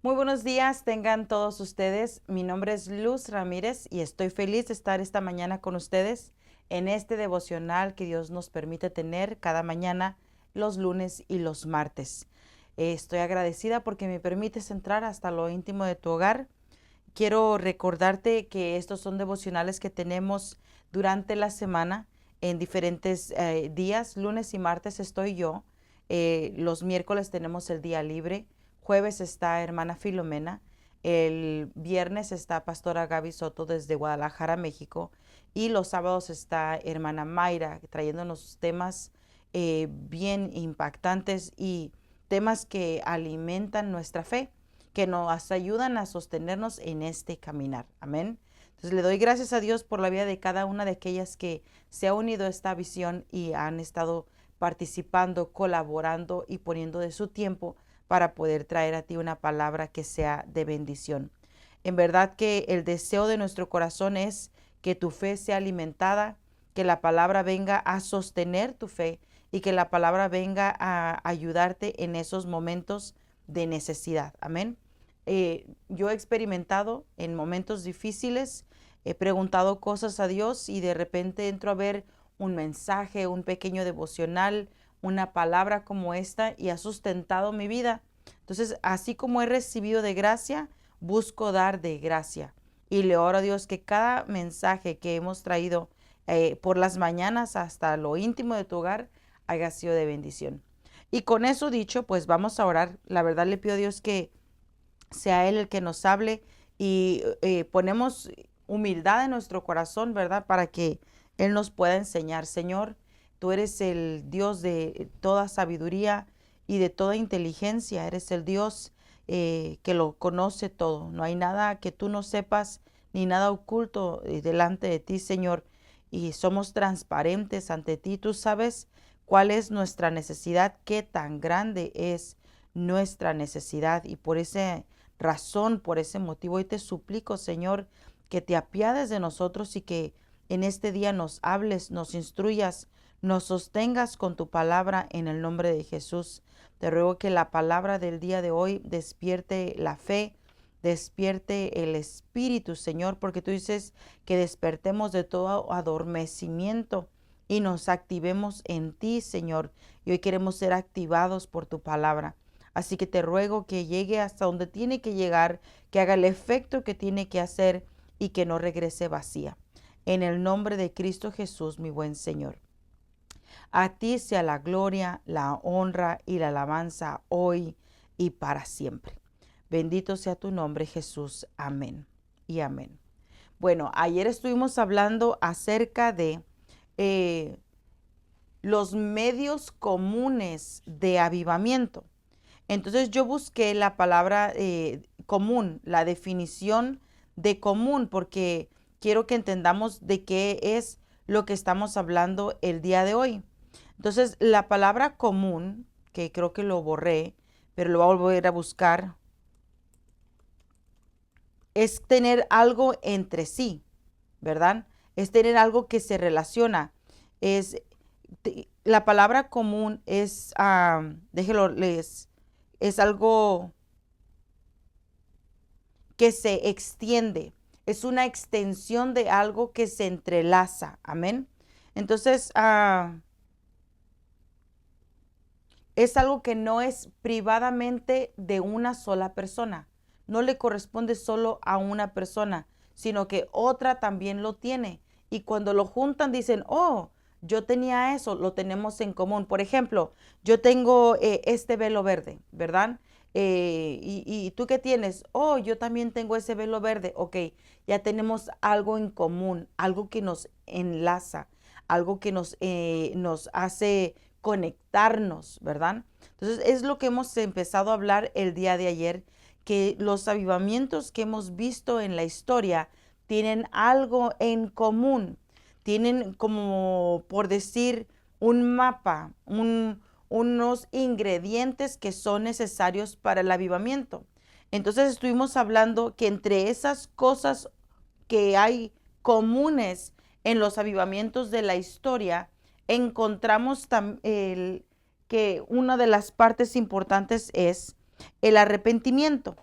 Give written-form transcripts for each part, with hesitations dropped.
Muy buenos días, tengan todos ustedes. Mi nombre es Luz Ramírez y estoy feliz de estar esta mañana con ustedes en este devocional que Dios nos permite tener cada mañana, los lunes y los martes. Estoy agradecida porque me permites entrar hasta lo íntimo de tu hogar. Quiero recordarte que estos son devocionales que tenemos durante la semana en diferentes días. Lunes y martes estoy yo. Los miércoles tenemos el día libre. Jueves está hermana Filomena. El viernes está pastora Gaby Soto desde Guadalajara, México. Y los sábados está hermana Mayra trayéndonos temas bien impactantes y temas que alimentan nuestra fe, que nos ayudan a sostenernos en este caminar. Amén. Entonces le doy gracias a Dios por la vida de cada una de aquellas que se ha unido a esta visión y han estado participando, colaborando y poniendo de su tiempo para poder traer a ti una palabra que sea de bendición. En verdad que el deseo de nuestro corazón es que tu fe sea alimentada, que la palabra venga a sostener tu fe y que la palabra venga a ayudarte en esos momentos de necesidad. Amén. Yo he experimentado en momentos difíciles, he preguntado cosas a Dios y de repente entro a ver un mensaje, un pequeño devocional, una palabra como esta y ha sustentado mi vida. Entonces, así como he recibido de gracia, busco dar de gracia. Y le oro a Dios que cada mensaje que hemos traído por las mañanas hasta lo íntimo de tu hogar haya sido de bendición. Y con eso dicho, pues vamos a orar. La verdad le pido a Dios que sea Él el que nos hable y ponemos humildad en nuestro corazón, ¿verdad? Para que Él nos pueda enseñar. Señor, tú eres el Dios de toda sabiduría y de toda inteligencia. Eres el Dios que lo conoce todo. No hay nada que tú no sepas ni nada oculto delante de ti, Señor. Y somos transparentes ante ti. Tú sabes cuál es nuestra necesidad, qué tan grande es nuestra necesidad. Y por ese razón, por ese motivo, hoy te suplico, Señor, que te apiades de nosotros y que en este día nos hables, nos instruyas, nos sostengas con tu palabra en el nombre de Jesús. Te ruego que la palabra del día de hoy despierte la fe, despierte el espíritu, Señor, porque tú dices que despertemos de todo adormecimiento y nos activemos en ti, Señor. Y hoy queremos ser activados por tu palabra. Así que te ruego que llegue hasta donde tiene que llegar, que haga el efecto que tiene que hacer y que no regrese vacía. En el nombre de Cristo Jesús, mi buen Señor. A ti sea la gloria, la honra y la alabanza hoy y para siempre. Bendito sea tu nombre, Jesús. Amén y amén. Bueno, ayer estuvimos hablando acerca de eh, los medios comunes de avivamiento. Entonces yo busqué la palabra común, la definición de común, porque quiero que entendamos de qué es lo que estamos hablando el día de hoy. Entonces la palabra común, que creo que lo borré, pero lo voy a volver a buscar, es tener algo entre sí, ¿verdad? Es tener algo que se relaciona. Es la palabra común es, déjelo les, es algo que se extiende, es una extensión de algo que se entrelaza. Amén. Entonces, es algo que no es privadamente de una sola persona. No le corresponde solo a una persona, sino que otra también lo tiene. Y cuando lo juntan dicen, oh, yo tenía eso, lo tenemos en común. Por ejemplo, yo tengo este velo verde, ¿verdad? Y tú qué tienes? Oh, yo también tengo ese velo verde. Ok, ya tenemos algo en común, algo que nos enlaza, algo que nos hace conectarnos, ¿verdad? Entonces es lo que hemos empezado a hablar el día de ayer, que los avivamientos que hemos visto en la historia tienen algo en común, tienen como por decir un mapa, unos ingredientes que son necesarios para el avivamiento. Entonces estuvimos hablando que entre esas cosas que hay comunes en los avivamientos de la historia, encontramos que una de las partes importantes es el arrepentimiento.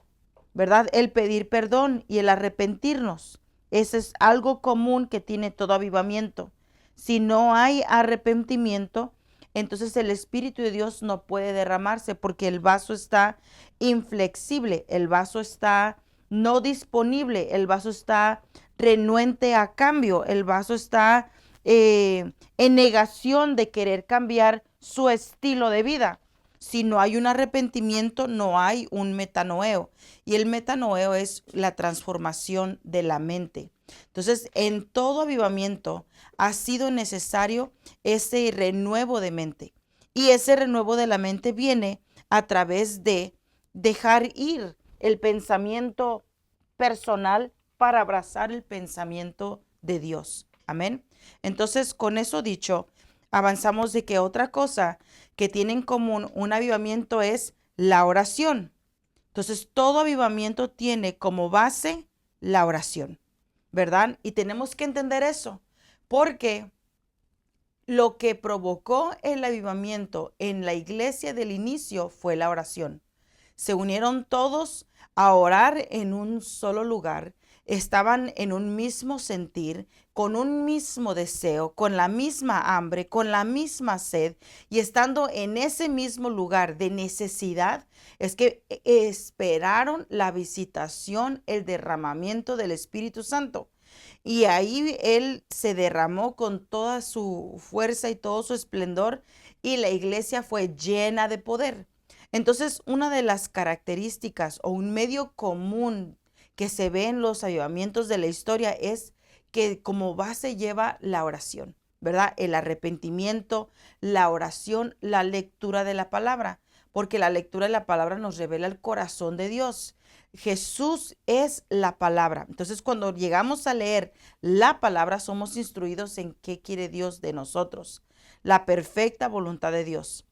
¿verdad? El pedir perdón y el arrepentirnos. Ese es algo común que tiene todo avivamiento. Si no hay arrepentimiento, entonces el Espíritu de Dios no puede derramarse porque el vaso está inflexible, el vaso está no disponible, el vaso está renuente a cambio, el vaso está en negación de querer cambiar su estilo de vida. Si no hay un arrepentimiento, no hay un metanoeo. Y el metanoeo es la transformación de la mente. Entonces, en todo avivamiento ha sido necesario ese renuevo de mente. Y ese renuevo de la mente viene a través de dejar ir el pensamiento personal para abrazar el pensamiento de Dios. Amén. Entonces, con eso dicho, avanzamos de que otra cosa que tiene en común un avivamiento es la oración. Entonces, todo avivamiento tiene como base la oración, ¿verdad? Y tenemos que entender eso, porque lo que provocó el avivamiento en la iglesia del inicio fue la oración. Se unieron todos a orar en un solo lugar, estaban en un mismo sentir, con un mismo deseo, con la misma hambre, con la misma sed, y estando en ese mismo lugar de necesidad, es que esperaron la visitación, el derramamiento del Espíritu Santo. Y ahí Él se derramó con toda su fuerza y todo su esplendor, y la iglesia fue llena de poder. Entonces, una de las características o un medio común que se ve en los avivamientos de la historia es que como base lleva la oración, ¿verdad? El arrepentimiento, la oración, la lectura de la palabra, porque la lectura de la palabra nos revela el corazón de Dios. Jesús es la palabra. Entonces, cuando llegamos a leer la palabra, somos instruidos en qué quiere Dios de nosotros, la perfecta voluntad de Dios.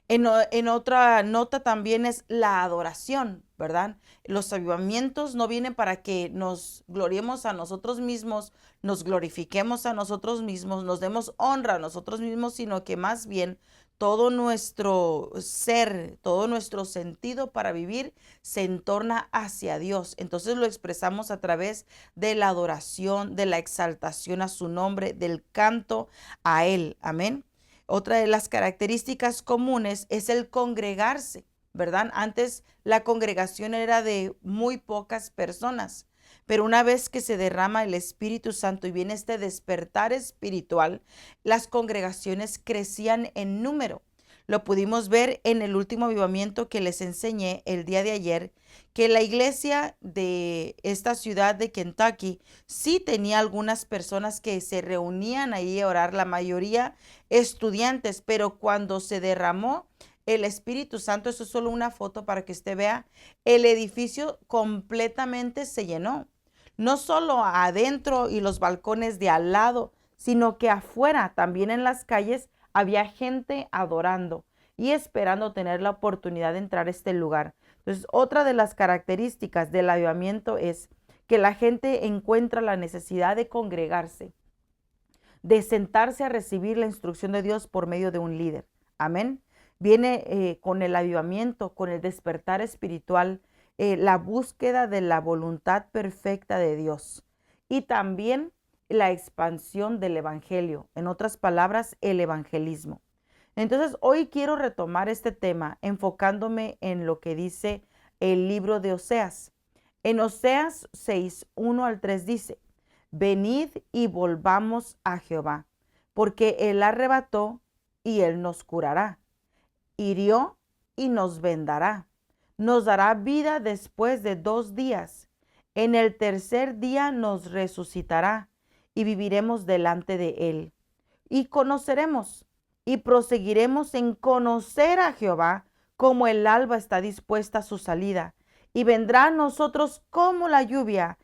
En otra nota también es la adoración, ¿verdad? Los avivamientos no vienen para que nos gloriemos a nosotros mismos, nos glorifiquemos a nosotros mismos, nos demos honra a nosotros mismos, sino que más bien todo nuestro ser, todo nuestro sentido para vivir se entorna hacia Dios. Entonces lo expresamos a través de la adoración, de la exaltación a su nombre, del canto a Él. Amén. Otra de las características comunes es el congregarse, ¿verdad? Antes la congregación era de muy pocas personas, pero una vez que se derrama el Espíritu Santo y viene este despertar espiritual, las congregaciones crecían en número. Lo pudimos ver en el último avivamiento que les enseñé el día de ayer, que la iglesia de esta ciudad de Kentucky sí tenía algunas personas que se reunían ahí a orar, la mayoría estudiantes, pero cuando se derramó el Espíritu Santo, eso es solo una foto para que usted vea, el edificio completamente se llenó. No solo adentro y los balcones de al lado, sino que afuera, también en las calles, había gente adorando y esperando tener la oportunidad de entrar a este lugar. Entonces, otra de las características del avivamiento es que la gente encuentra la necesidad de congregarse, de sentarse a recibir la instrucción de Dios por medio de un líder. Amén. Viene con el avivamiento, con el despertar espiritual, la búsqueda de la voluntad perfecta de Dios y también la expansión del evangelio. En otras palabras, el evangelismo. Entonces, hoy quiero retomar este tema enfocándome en lo que dice el libro de Oseas. En Oseas 6, 1 al 3 dice: venid y volvamos a Jehová, porque Él arrebató y Él nos curará, hirió y nos vendará, nos dará vida después de 2 días. En el tercer día nos resucitará y viviremos delante de Él. Y conoceremos y proseguiremos en conocer a Jehová, como el alba está dispuesta a su salida, y vendrá a nosotros como la lluvia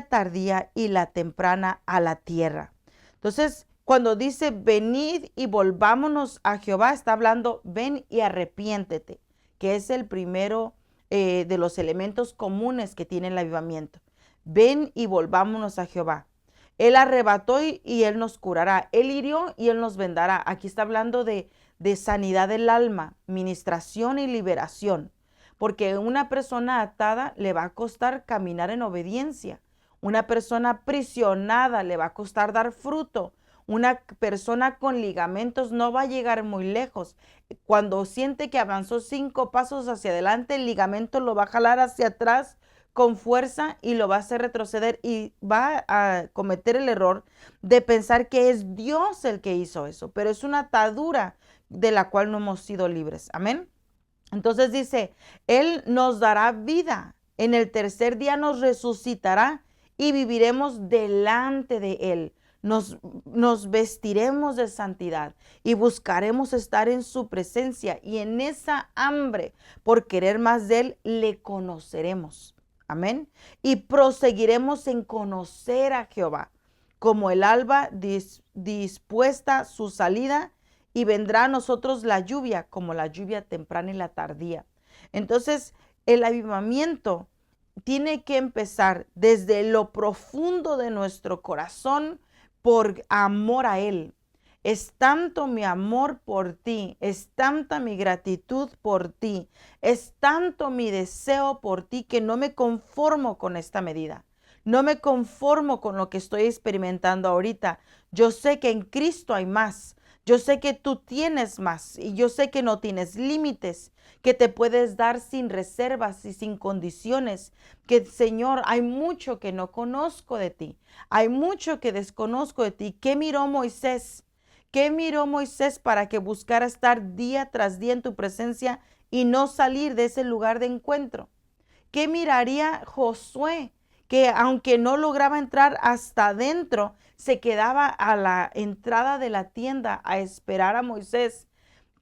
tardía y la temprana a la tierra. Entonces, cuando dice venid y volvámonos a Jehová, está hablando ven y arrepiéntete, que es el primero de los elementos comunes que tiene el avivamiento. Ven y volvámonos a Jehová. Él arrebató y Él nos curará. Él hirió y Él nos vendará. Aquí está hablando de sanidad del alma, ministración y liberación. porque una persona atada le va a costar caminar en obediencia. Una persona aprisionada le va a costar dar fruto. Una persona con ligamentos no va a llegar muy lejos. Cuando siente que avanzó 5 pasos hacia adelante, el ligamento lo va a jalar hacia atrás con fuerza y lo va a hacer retroceder y va a cometer el error de pensar que es Dios el que hizo eso, pero es una atadura de la cual no hemos sido libres. Amén. Entonces dice, Él nos dará vida, en el tercer día nos resucitará y viviremos delante de Él. Nos vestiremos de santidad y buscaremos estar en su presencia, y en esa hambre por querer más de Él le conoceremos. Amén. Y proseguiremos en conocer a Jehová, como el alba dispuesta su salida, y vendrá a nosotros la lluvia, como la lluvia temprana y la tardía. Entonces, el avivamiento tiene que empezar desde lo profundo de nuestro corazón por amor a Él. Es tanto mi amor por ti, es tanta mi gratitud por ti, es tanto mi deseo por ti que no me conformo con esta medida. No me conformo con lo que estoy experimentando ahorita. Yo sé que en Cristo hay más. Yo sé que tú tienes más y yo sé que no tienes límites, que te puedes dar sin reservas y sin condiciones, que Señor, hay mucho que no conozco de ti, hay mucho que desconozco de ti. ¿Qué miró Moisés? ¿Qué miró Moisés para que buscara estar día tras día en tu presencia y no salir de ese lugar de encuentro? ¿Qué miraría Josué? Que aunque no lograba entrar hasta adentro, se quedaba a la entrada de la tienda a esperar a Moisés.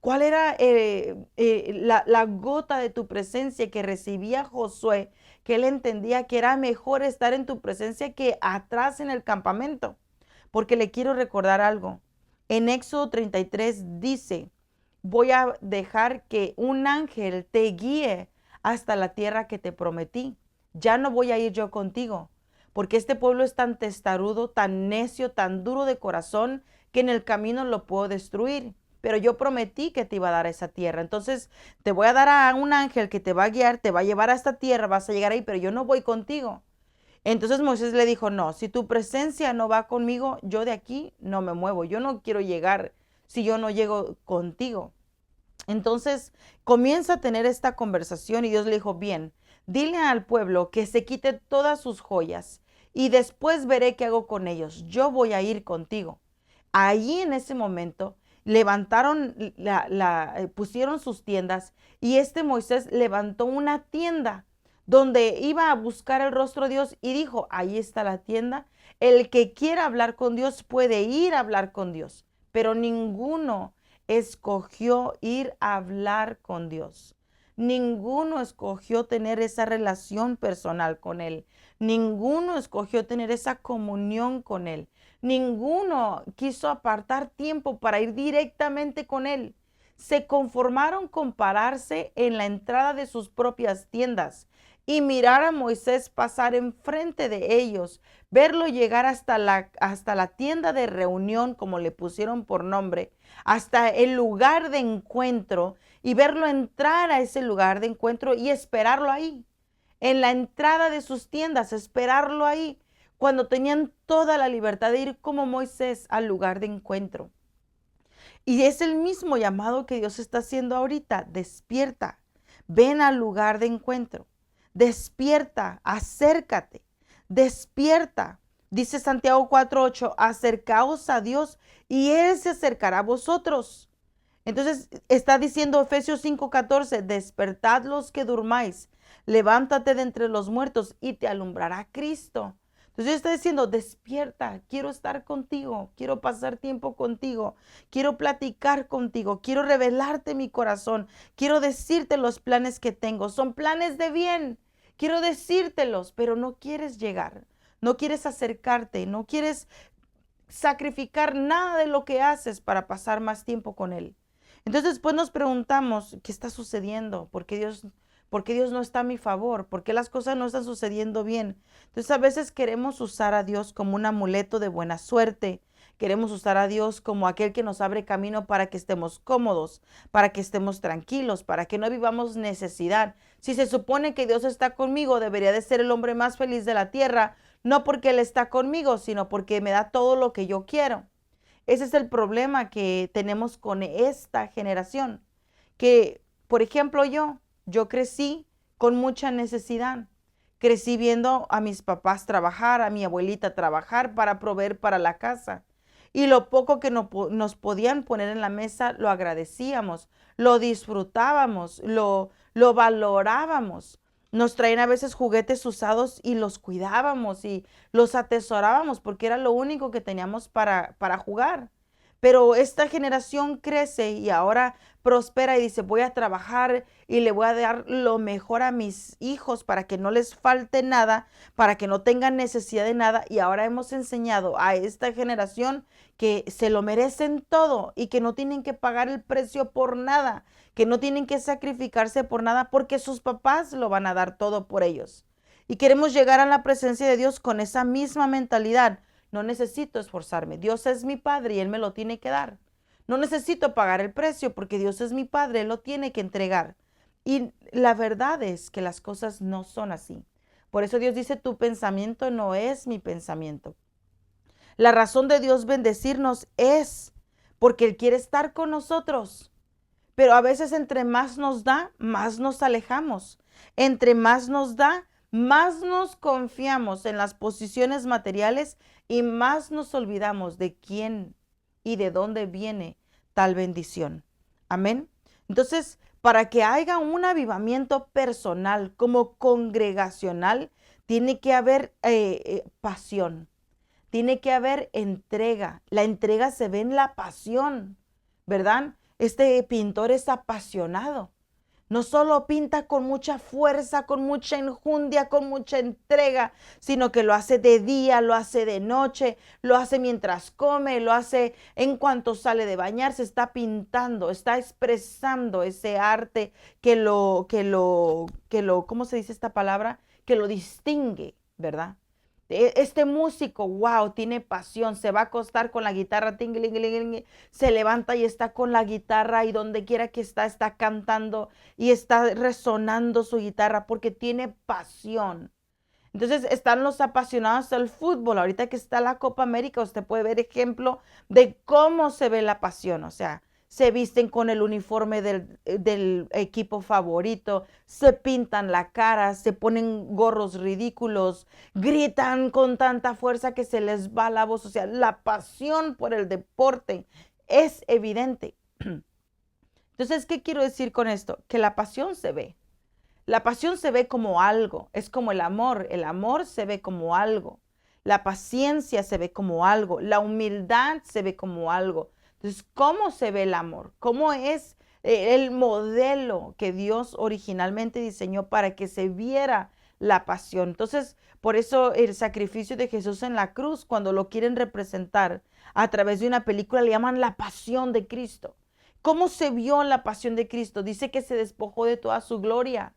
¿Cuál era la gota de tu presencia que recibía Josué? Que él entendía que era mejor estar en tu presencia que atrás en el campamento. Porque le quiero recordar algo. En Éxodo 33 dice, voy a dejar que un ángel te guíe hasta la tierra que te prometí. Ya no voy a ir yo contigo, porque este pueblo es tan testarudo, tan necio, tan duro de corazón, que en el camino lo puedo destruir. Pero yo prometí que te iba a dar esa tierra. Entonces te voy a dar a un ángel que te va a guiar, te va a llevar a esta tierra, vas a llegar ahí, pero yo no voy contigo. Entonces Moisés le dijo, no, si tu presencia no va conmigo, yo de aquí no me muevo. Yo no quiero llegar si yo no llego contigo. Entonces comienza a tener esta conversación y Dios le dijo, bien, dile al pueblo que se quite todas sus joyas y después veré qué hago con ellos. Yo voy a ir contigo. Ahí en ese momento levantaron, pusieron sus tiendas, y este Moisés levantó una tienda donde iba a buscar el rostro de Dios y dijo, ahí está la tienda. El que quiera hablar con Dios puede ir a hablar con Dios, pero ninguno escogió ir a hablar con Dios. Ninguno escogió tener esa relación personal con Él. Ninguno escogió tener esa comunión con Él. Ninguno quiso apartar tiempo para ir directamente con Él. Se conformaron con pararse en la entrada de sus propias tiendas y mirar a Moisés pasar enfrente de ellos, verlo llegar hasta la tienda de reunión, como le pusieron por nombre, hasta el lugar de encuentro, y verlo entrar a ese lugar de encuentro y esperarlo ahí, en la entrada de sus tiendas, esperarlo ahí, cuando tenían toda la libertad de ir como Moisés al lugar de encuentro. Y es el mismo llamado que Dios está haciendo ahorita. Despierta, ven al lugar de encuentro. Despierta, acércate, despierta. Dice Santiago 4:8, acercaos a Dios y Él se acercará a vosotros. Entonces está diciendo Efesios 5:14, despertad los que durmáis, levántate de entre los muertos y te alumbrará Cristo. Entonces está diciendo, despierta, quiero estar contigo, quiero pasar tiempo contigo, quiero platicar contigo, quiero revelarte mi corazón, quiero decirte los planes que tengo, son planes de bien, quiero decírtelos, pero no quieres llegar, no quieres acercarte, no quieres sacrificar nada de lo que haces para pasar más tiempo con Él. Entonces después nos preguntamos, ¿qué está sucediendo? ¿Por qué Dios no está a mi favor? ¿Por qué las cosas no están sucediendo bien? Entonces a veces queremos usar a Dios como un amuleto de buena suerte, queremos usar a Dios como aquel que nos abre camino para que estemos cómodos, para que estemos tranquilos, para que no vivamos necesidad. Si se supone que Dios está conmigo, debería de ser el hombre más feliz de la tierra, no porque Él está conmigo, sino porque me da todo lo que yo quiero. Ese es el problema que tenemos con esta generación, que, por ejemplo, yo crecí con mucha necesidad. Crecí viendo a mis papás trabajar, a mi abuelita trabajar para proveer para la casa. Y lo poco que nos podían poner en la mesa lo agradecíamos, lo disfrutábamos, lo valorábamos. Nos traían a veces juguetes usados y los cuidábamos y los atesorábamos porque era lo único que teníamos para jugar. Pero esta generación crece y ahora prospera y dice, voy a trabajar y le voy a dar lo mejor a mis hijos para que no les falte nada, para que no tengan necesidad de nada. Y ahora hemos enseñado a esta generación que se lo merecen todo y que no tienen que pagar el precio por nada, que no tienen que sacrificarse por nada porque sus papás lo van a dar todo por ellos. Y queremos llegar a la presencia de Dios con esa misma mentalidad. No necesito esforzarme. Dios es mi Padre y Él me lo tiene que dar. No necesito pagar el precio porque Dios es mi Padre, Él lo tiene que entregar. Y la verdad es que las cosas no son así. Por eso Dios dice, tu pensamiento no es mi pensamiento. La razón de Dios bendecirnos es porque Él quiere estar con nosotros. Pero a veces entre más nos da, más nos alejamos. Entre más nos da, más nos confiamos en las posiciones materiales y más nos olvidamos de quién y de dónde viene tal bendición. Amén. Entonces, para que haya un avivamiento personal como congregacional, tiene que haber pasión, tiene que haber entrega. La entrega se ve en la pasión, ¿verdad? Este pintor es apasionado. No solo pinta con mucha fuerza, con mucha enjundia, con mucha entrega, sino que lo hace de día, lo hace de noche, lo hace mientras come, lo hace en cuanto sale de bañarse, está pintando, está expresando ese arte ¿cómo se dice esta palabra? Que lo distingue, ¿verdad? Este músico, wow, tiene pasión, se va a acostar con la guitarra, se levanta y está con la guitarra y donde quiera que está cantando y está resonando su guitarra porque tiene pasión. Entonces están los apasionados del fútbol. Ahorita que está la Copa América, usted puede ver ejemplo de cómo se ve la pasión. O sea, se visten con el uniforme del equipo favorito, se pintan la cara, se ponen gorros ridículos, gritan con tanta fuerza que se les va la voz. O sea, la pasión por el deporte es evidente. Entonces, ¿qué quiero decir con esto? Que la pasión se ve. La pasión se ve como algo, es como el amor se ve como algo, la paciencia se ve como algo, la humildad se ve como algo. Entonces, ¿cómo se ve el amor? ¿Cómo es el modelo que Dios originalmente diseñó para que se viera la pasión? Entonces, por eso el sacrificio de Jesús en la cruz, cuando lo quieren representar a través de una película, le llaman la pasión de Cristo. ¿Cómo se vio la pasión de Cristo? Dice que se despojó de toda su gloria.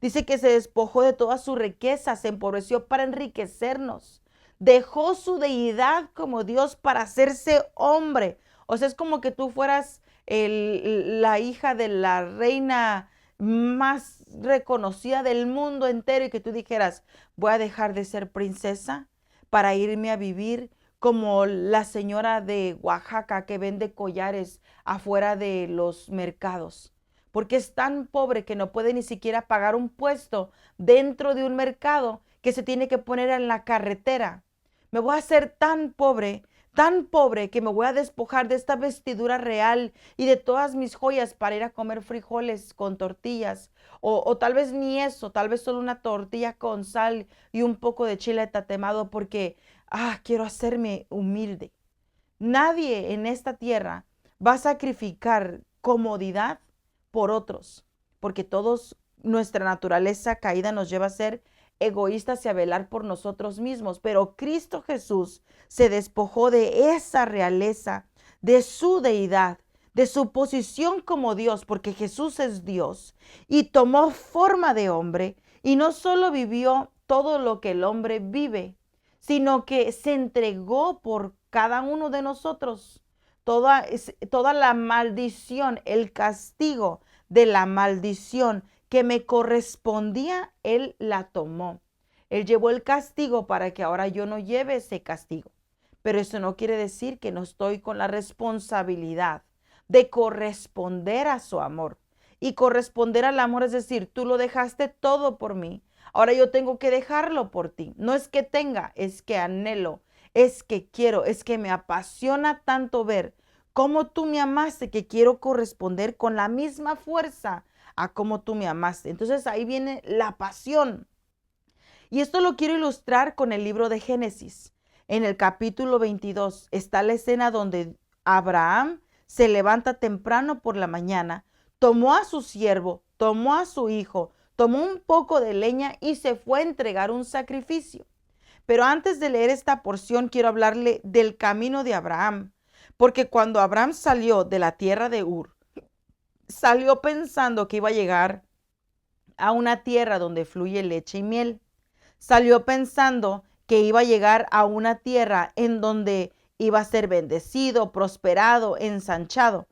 Dice que se despojó de toda su riqueza, se empobreció para enriquecernos. Dejó su deidad como Dios para hacerse hombre. O sea, es como que tú fueras la hija de la reina más reconocida del mundo entero y que tú dijeras, voy a dejar de ser princesa para irme a vivir como la señora de Oaxaca que vende collares afuera de los mercados, porque es tan pobre que no puede ni siquiera pagar un puesto dentro de un mercado, que se tiene que poner en la carretera. Me voy a hacer tan pobre que me voy a despojar de esta vestidura real y de todas mis joyas para ir a comer frijoles con tortillas. O tal vez ni eso, tal vez solo una tortilla con sal y un poco de chile tatemado porque, quiero hacerme humilde. Nadie en esta tierra va a sacrificar comodidad por otros, porque todos, nuestra naturaleza caída nos lleva a ser egoístas y a velar por nosotros mismos, pero Cristo Jesús se despojó de esa realeza, de su deidad, de su posición como Dios, porque Jesús es Dios, y tomó forma de hombre, y no solo vivió todo lo que el hombre vive, sino que se entregó por cada uno de nosotros. Toda la maldición, el castigo de la maldición que me correspondía, Él la tomó. Él llevó el castigo para que ahora yo no lleve ese castigo. Pero eso no quiere decir que no estoy con la responsabilidad de corresponder a su amor. Y corresponder al amor es decir, tú lo dejaste todo por mí. Ahora yo tengo que dejarlo por ti. No es que tenga, es que anhelo, es que quiero, es que me apasiona tanto ver cómo tú me amaste que quiero corresponder con la misma fuerza a cómo tú me amaste. Entonces ahí viene la pasión. Y esto lo quiero ilustrar con el libro de Génesis. En el capítulo 22 está la escena donde Abraham se levanta temprano por la mañana, tomó a su siervo, tomó a su hijo, tomó un poco de leña y se fue a entregar un sacrificio. Pero antes de leer esta porción, quiero hablarle del camino de Abraham, porque cuando Abraham salió de la tierra de Ur, salió pensando que iba a llegar a una tierra donde fluye leche y miel. Salió pensando que iba a llegar a una tierra en donde iba a ser bendecido, prosperado, ensanchado.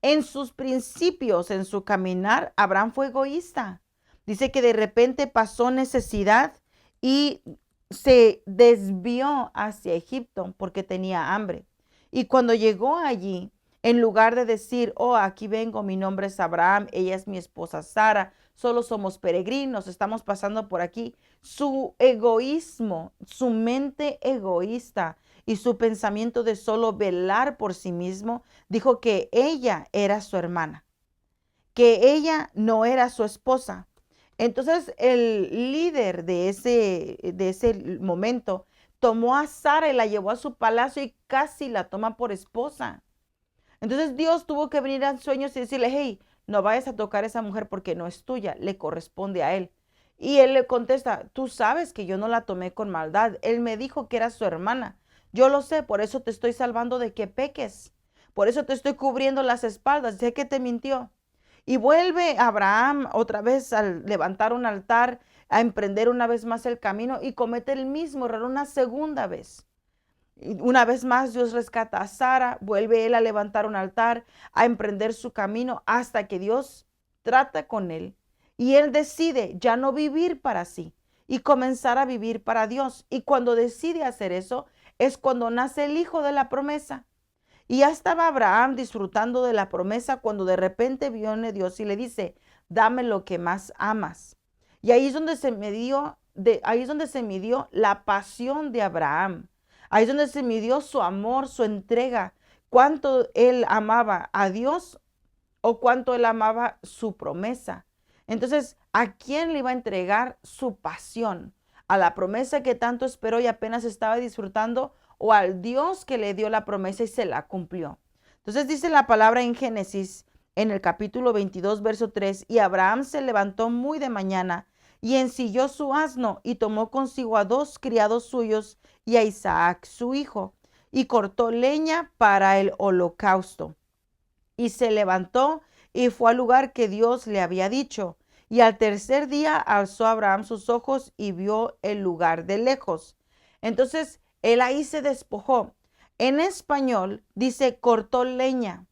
En sus principios, en su caminar, Abraham fue egoísta. Dice que de repente pasó necesidad y se desvió hacia Egipto porque tenía hambre. Y cuando llegó allí, en lugar de decir, oh, aquí vengo, mi nombre es Abraham, ella es mi esposa Sara, solo somos peregrinos, estamos pasando por aquí, su egoísmo, su mente egoísta y su pensamiento de solo velar por sí mismo, dijo que ella era su hermana, que ella no era su esposa. Entonces el líder de ese momento tomó a Sara y la llevó a su palacio y casi la toma por esposa. Entonces Dios tuvo que venir a sueños y decirle, hey, no vayas a tocar a esa mujer porque no es tuya, le corresponde a él. Y él le contesta, tú sabes que yo no la tomé con maldad. Él me dijo que era su hermana. Yo lo sé, por eso te estoy salvando de que peques. Por eso te estoy cubriendo las espaldas. Sé que te mintió. Y vuelve Abraham otra vez a levantar un altar, a emprender una vez más el camino y comete el mismo error una segunda vez. Una vez más Dios rescata a Sara, vuelve él a levantar un altar, a emprender su camino hasta que Dios trata con él y él decide ya no vivir para sí y comenzar a vivir para Dios. Y cuando decide hacer eso es cuando nace el hijo de la promesa. Y ya estaba Abraham disfrutando de la promesa cuando de repente viene Dios y le dice, dame lo que más amas. Y ahí es donde ahí es donde se midió la pasión de Abraham. Ahí es donde se midió su amor, su entrega, cuánto él amaba a Dios o cuánto él amaba su promesa. Entonces, ¿a quién le iba a entregar su pasión? ¿A la promesa que tanto esperó y apenas estaba disfrutando o al Dios que le dio la promesa y se la cumplió? Entonces dice la palabra en Génesis, en el capítulo 22, verso 3, y Abraham se levantó muy de mañana y ensilló su asno y tomó consigo a 2 criados suyos y a Isaac su hijo, y cortó leña para el holocausto. Y se levantó y fue al lugar que Dios le había dicho. Y al tercer día alzó Abraham sus ojos y vio el lugar de lejos. Entonces él ahí se despojó. En español dice cortó leña,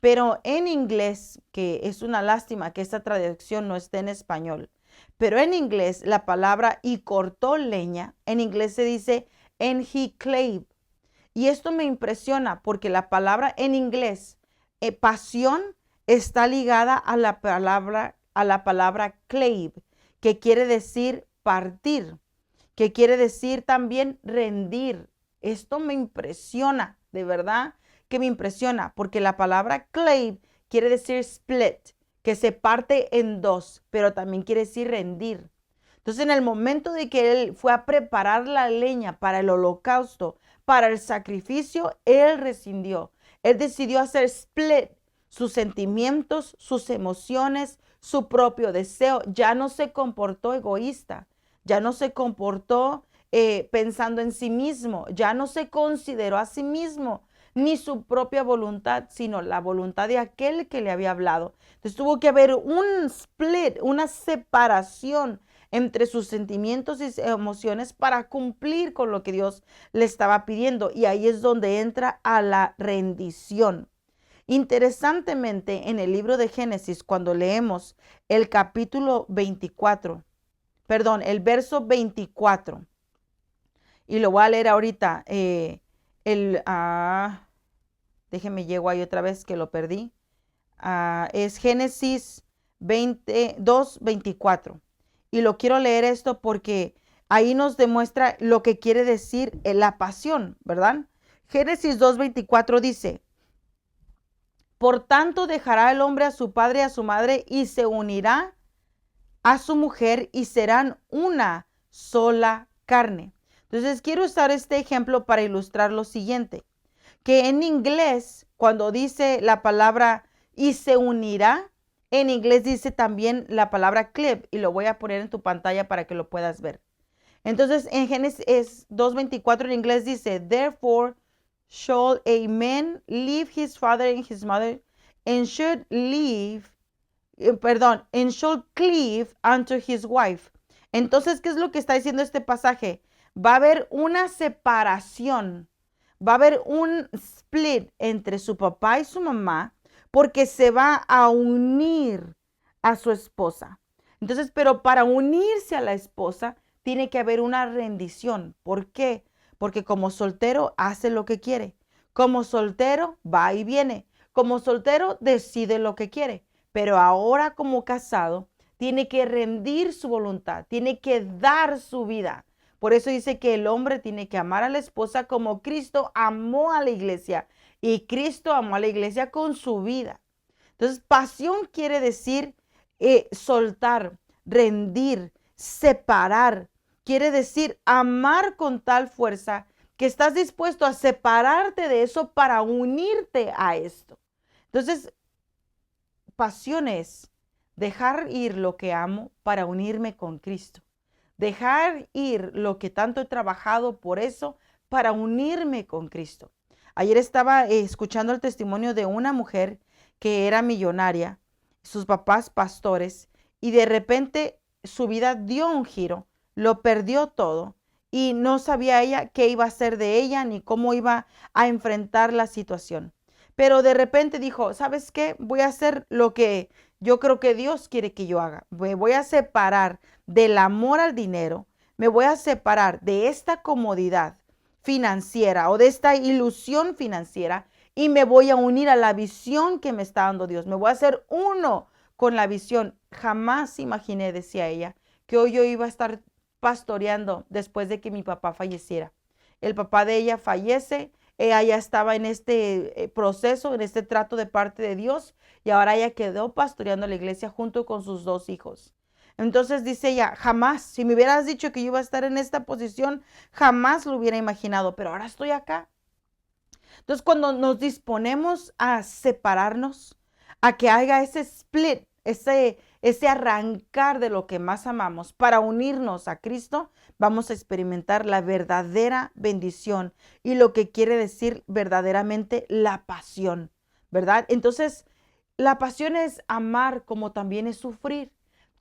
pero en inglés, que es una lástima que esta traducción no esté en español, pero en inglés la palabra y cortó leña, en inglés se dice and he clave. Y esto me impresiona porque la palabra en inglés, pasión, está ligada a la palabra clave, que quiere decir partir, que quiere decir también rendir. Esto me impresiona, de verdad que me impresiona, porque la palabra clave quiere decir split, que se parte en dos, pero también quiere decir rendir. Entonces, en el momento de que él fue a preparar la leña para el holocausto, para el sacrificio, él rescindió. Él decidió hacer split sus sentimientos, sus emociones, su propio deseo. Ya no se comportó egoísta, ya no se comportó pensando en sí mismo, ya no se consideró a sí mismo, ni su propia voluntad, sino la voluntad de aquel que le había hablado. Entonces tuvo que haber un split, una separación entre sus sentimientos y emociones para cumplir con lo que Dios le estaba pidiendo. Y ahí es donde entra a la rendición. Interesantemente, en el libro de Génesis, cuando leemos el capítulo 24, perdón, el verso 24, y lo voy a leer ahorita, déjeme llego ahí otra vez que lo perdí. Es Génesis 22, 24. Y lo quiero leer esto porque ahí nos demuestra lo que quiere decir la pasión, ¿verdad? Génesis 2:24 dice: por tanto dejará el hombre a su padre y a su madre y se unirá a su mujer y serán una sola carne. Entonces quiero usar este ejemplo para ilustrar lo siguiente, que en inglés cuando dice la palabra y se unirá, en inglés dice también la palabra clip, y lo voy a poner en tu pantalla para que lo puedas ver. Entonces en Génesis 2:24 en inglés dice: therefore shall a man leave his father and his mother and should leave, and shall cleave unto his wife. Entonces, ¿qué es lo que está diciendo este pasaje? Va a haber una separación, va a haber un split entre su papá y su mamá, porque se va a unir a su esposa. Entonces, pero para unirse a la esposa, tiene que haber una rendición. ¿Por qué? Porque como soltero hace lo que quiere. Como soltero va y viene. Como soltero decide lo que quiere. Pero ahora como casado, tiene que rendir su voluntad, tiene que dar su vida. Por eso dice que el hombre tiene que amar a la esposa como Cristo amó a la iglesia. Y Cristo amó a la iglesia con su vida. Entonces, pasión quiere decir soltar, rendir, separar. Quiere decir amar con tal fuerza que estás dispuesto a separarte de eso para unirte a esto. Entonces, pasión es dejar ir lo que amo para unirme con Cristo. Dejar ir lo que tanto he trabajado por eso para unirme con Cristo. Ayer estaba escuchando el testimonio de una mujer que era millonaria, sus papás pastores, y de repente su vida dio un giro, lo perdió todo y no sabía ella qué iba a hacer de ella ni cómo iba a enfrentar la situación. Pero de repente dijo: ¿sabes qué? Voy a hacer lo que yo creo que Dios quiere que yo haga. Me voy a separar del amor al dinero, me voy a separar de esta comodidad financiera o de esta ilusión financiera y me voy a unir a la visión que me está dando Dios. Me voy a hacer uno con la visión. Jamás imaginé, decía ella, que hoy yo iba a estar pastoreando después de que mi papá falleciera. El papá de ella fallece, ella ya estaba en este proceso, en este trato de parte de Dios, y ahora ella quedó pastoreando la iglesia junto con sus dos hijos. Entonces dice ella: jamás, si me hubieras dicho que yo iba a estar en esta posición, jamás lo hubiera imaginado, pero ahora estoy acá. Entonces, cuando nos disponemos a separarnos, a que haya ese split, ese arrancar de lo que más amamos para unirnos a Cristo, vamos a experimentar la verdadera bendición y lo que quiere decir verdaderamente la pasión, ¿verdad? Entonces, la pasión es amar como también es sufrir.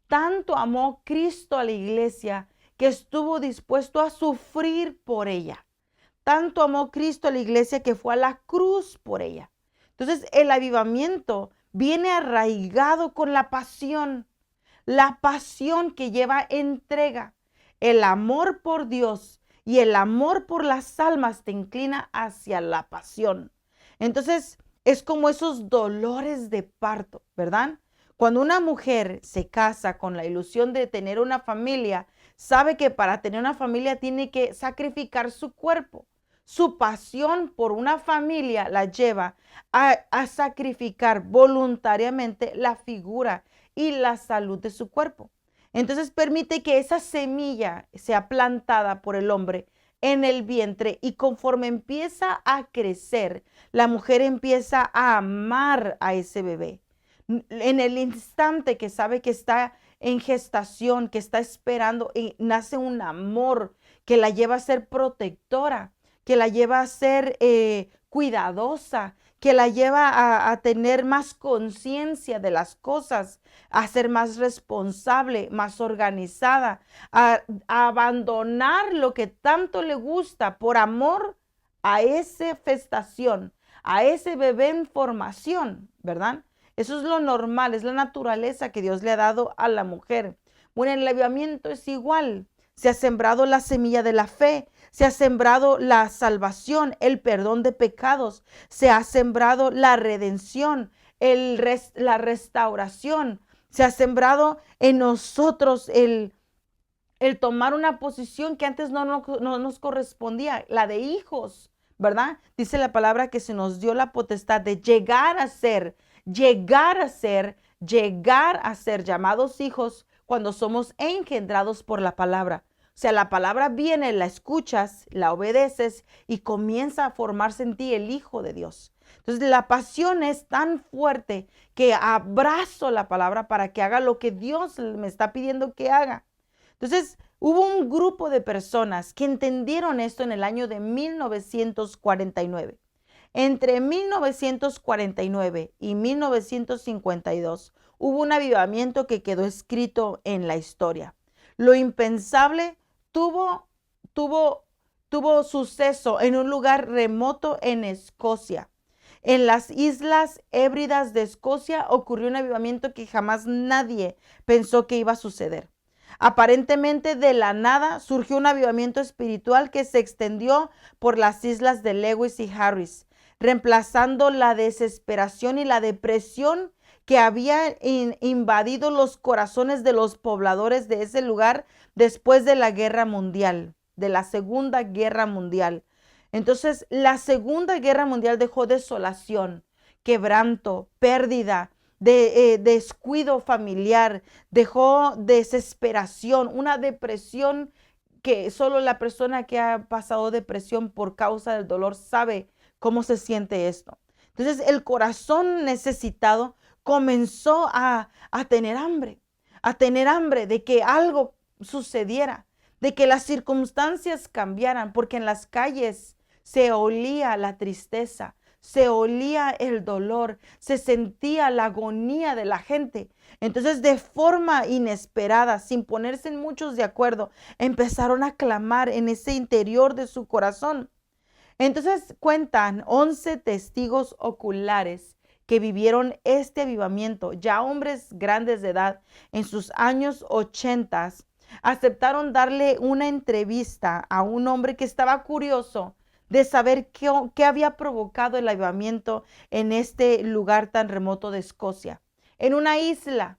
Tanto amó Cristo a la iglesia que estuvo dispuesto a sufrir por ella. Tanto amó Cristo a la iglesia que fue a la cruz por ella. Entonces, el avivamiento viene arraigado con la pasión que lleva entrega. El amor por Dios y el amor por las almas te inclina hacia la pasión. Entonces, es como esos dolores de parto, ¿verdad? Cuando una mujer se casa con la ilusión de tener una familia, sabe que para tener una familia tiene que sacrificar su cuerpo. Su pasión por una familia la lleva a sacrificar voluntariamente la figura y la salud de su cuerpo. Entonces permite que esa semilla sea plantada por el hombre en el vientre y conforme empieza a crecer, la mujer empieza a amar a ese bebé. En el instante que sabe que está en gestación, que está esperando, nace un amor que la lleva a ser protectora, que la lleva a ser cuidadosa, que la lleva a tener más conciencia de las cosas, a ser más responsable, más organizada, a abandonar lo que tanto le gusta por amor a esa festación, a ese bebé en formación, ¿verdad? Eso es lo normal, es la naturaleza que Dios le ha dado a la mujer. Bueno, el avivamiento es igual. Se ha sembrado la semilla de la fe, se ha sembrado la salvación, el perdón de pecados, se ha sembrado la redención, la restauración, se ha sembrado en nosotros el tomar una posición que antes no nos correspondía, la de hijos, ¿verdad? Dice la palabra que se nos dio la potestad de llegar a ser llamados hijos cuando somos engendrados por la palabra. O sea, la palabra viene, la escuchas, la obedeces y comienza a formarse en ti el Hijo de Dios. Entonces, la pasión es tan fuerte que abrazo la palabra para que haga lo que Dios me está pidiendo que haga. Entonces, hubo un grupo de personas que entendieron esto en el año de 1949. Entre 1949 y 1952 hubo un avivamiento que quedó escrito en la historia. Lo impensable tuvo suceso en un lugar remoto en Escocia. En las Islas Hébridas de Escocia ocurrió un avivamiento que jamás nadie pensó que iba a suceder. Aparentemente de la nada surgió un avivamiento espiritual que se extendió por las islas de Lewis y Harris, reemplazando la desesperación y la depresión que había invadido los corazones de los pobladores de ese lugar después de la Guerra Mundial, de la Segunda Guerra Mundial. Entonces, la Segunda Guerra Mundial dejó desolación, quebranto, pérdida, descuido familiar, dejó desesperación, una depresión que solo la persona que ha pasado depresión por causa del dolor sabe cómo se siente esto. Entonces, el corazón necesitado comenzó a tener hambre de que algo sucediera, de que las circunstancias cambiaran, porque en las calles se olía la tristeza, se olía el dolor, se sentía la agonía de la gente. Entonces, de forma inesperada, sin ponerse en muchos de acuerdo, empezaron a clamar en ese interior de su corazón. Entonces cuentan 11 testigos oculares que vivieron este avivamiento, ya hombres grandes de edad, en sus años 80, aceptaron darle una entrevista a un hombre que estaba curioso de saber qué había provocado el avivamiento en este lugar tan remoto de Escocia. En una isla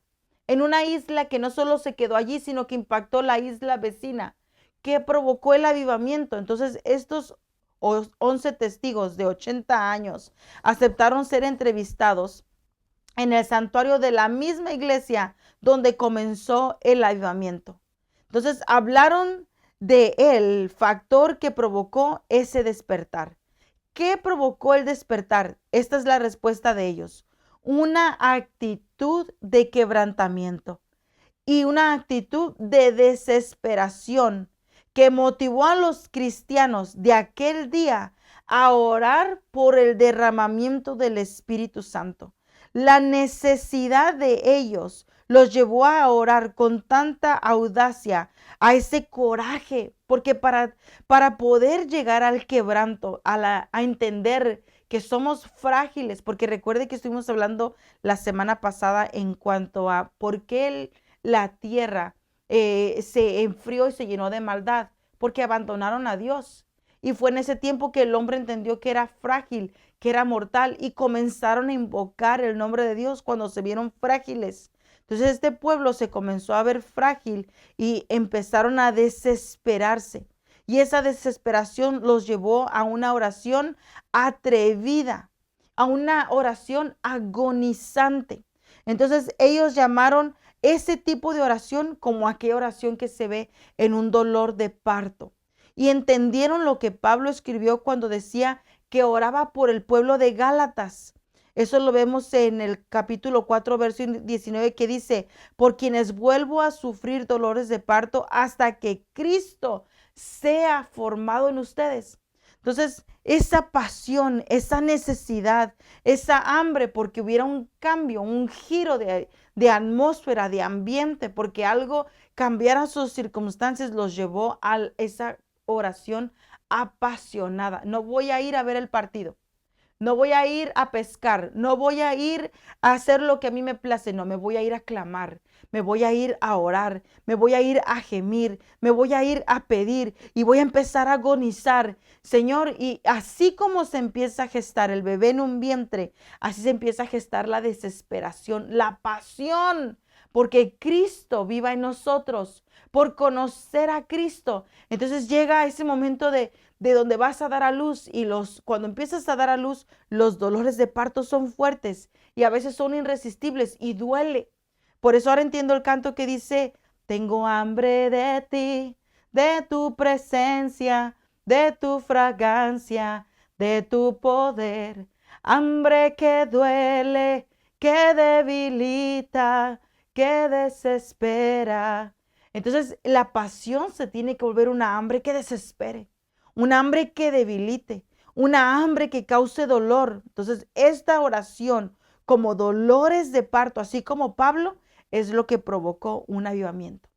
que no solo se quedó allí, sino que impactó la isla vecina. ¿Qué provocó el avivamiento? Entonces, estos 11 testigos de 80 años aceptaron ser entrevistados en el santuario de la misma iglesia donde comenzó el avivamiento. Entonces hablaron del factor que provocó ese despertar. ¿Qué provocó el despertar? Esta es la respuesta de ellos. Una actitud de quebrantamiento y una actitud de desesperación que motivó a los cristianos de aquel día a orar por el derramamiento del Espíritu Santo. La necesidad de ellos los llevó a orar con tanta audacia, a ese coraje, porque para poder llegar al quebranto, a entender que somos frágiles, porque recuerde que estuvimos hablando la semana pasada en cuanto a por qué la tierra se enfrió y se llenó de maldad, porque abandonaron a Dios. Y fue en ese tiempo que el hombre entendió que era frágil, que era mortal, y comenzaron a invocar el nombre de Dios cuando se vieron frágiles. Entonces este pueblo se comenzó a ver frágil y empezaron a desesperarse. Y esa desesperación los llevó a una oración atrevida, a una oración agonizante. Entonces ellos llamaron ese tipo de oración como aquella oración que se ve en un dolor de parto. Y entendieron lo que Pablo escribió cuando decía que oraba por el pueblo de Gálatas. Eso lo vemos en el capítulo 4, verso 19, que dice: por quienes vuelvo a sufrir dolores de parto hasta que Cristo sea formado en ustedes. Entonces, esa pasión, esa necesidad, esa hambre, porque hubiera un cambio, un giro de atmósfera, de ambiente, porque algo cambiara sus circunstancias, los llevó a esa oración apasionada. No voy a ir a ver el partido. No voy a ir a pescar, no voy a ir a hacer lo que a mí me place, no, me voy a ir a clamar, me voy a ir a orar, me voy a ir a gemir, me voy a ir a pedir y voy a empezar a agonizar, Señor. Y así como se empieza a gestar el bebé en un vientre, así se empieza a gestar la desesperación, la pasión, porque Cristo viva en nosotros, por conocer a Cristo. Entonces llega ese momento de donde vas a dar a luz y cuando empiezas a dar a luz, los dolores de parto son fuertes y a veces son irresistibles y duele. Por eso ahora entiendo el canto que dice, tengo hambre de ti, de tu presencia, de tu fragancia, de tu poder, hambre que duele, que debilita, que desespera. Entonces la pasión se tiene que volver una hambre que desespere, un hambre que debilite, una hambre que cause dolor. Entonces, esta oración como dolores de parto, así como Pablo, es lo que provocó un avivamiento.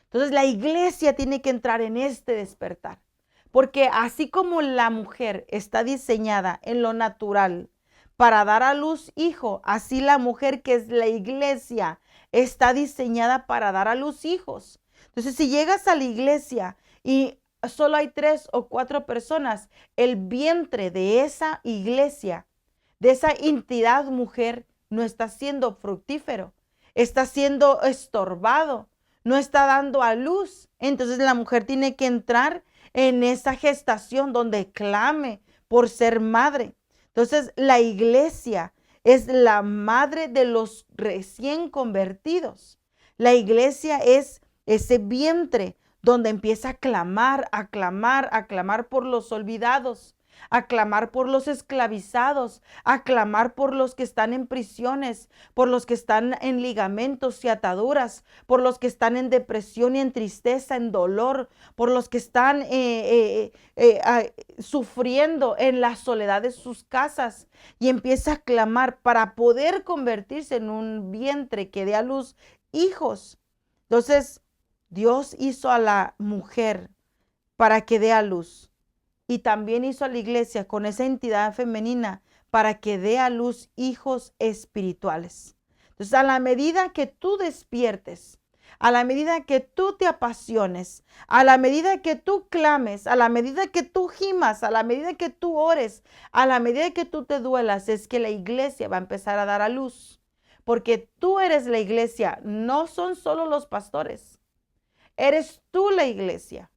Entonces, la iglesia tiene que entrar en este despertar, porque así como la mujer está diseñada en lo natural para dar a luz hijo, así la mujer que es la iglesia está diseñada para dar a luz hijos. Entonces, si llegas a la iglesia y solo hay 3 o 4 personas, el vientre de esa iglesia, de esa entidad mujer, no está siendo fructífero, está siendo estorbado, no está dando a luz. Entonces la mujer tiene que entrar en esa gestación donde clame por ser madre. Entonces la iglesia es la madre de los recién convertidos. La iglesia es ese vientre donde empieza a clamar, a clamar, a clamar por los olvidados, a clamar por los esclavizados, a clamar por los que están en prisiones, por los que están en ligamentos y ataduras, por los que están en depresión y en tristeza, en dolor, por los que están sufriendo en la soledad de sus casas, y empieza a clamar para poder convertirse en un vientre que dé a luz hijos. Entonces, Dios hizo a la mujer para que dé a luz y también hizo a la iglesia con esa entidad femenina para que dé a luz hijos espirituales. Entonces, a la medida que tú despiertes, a la medida que tú te apasiones, a la medida que tú clames, a la medida que tú gimas, a la medida que tú ores, a la medida que tú te duelas, es que la iglesia va a empezar a dar a luz. Porque tú eres la iglesia, no son solo los pastores. Eres tú la iglesia.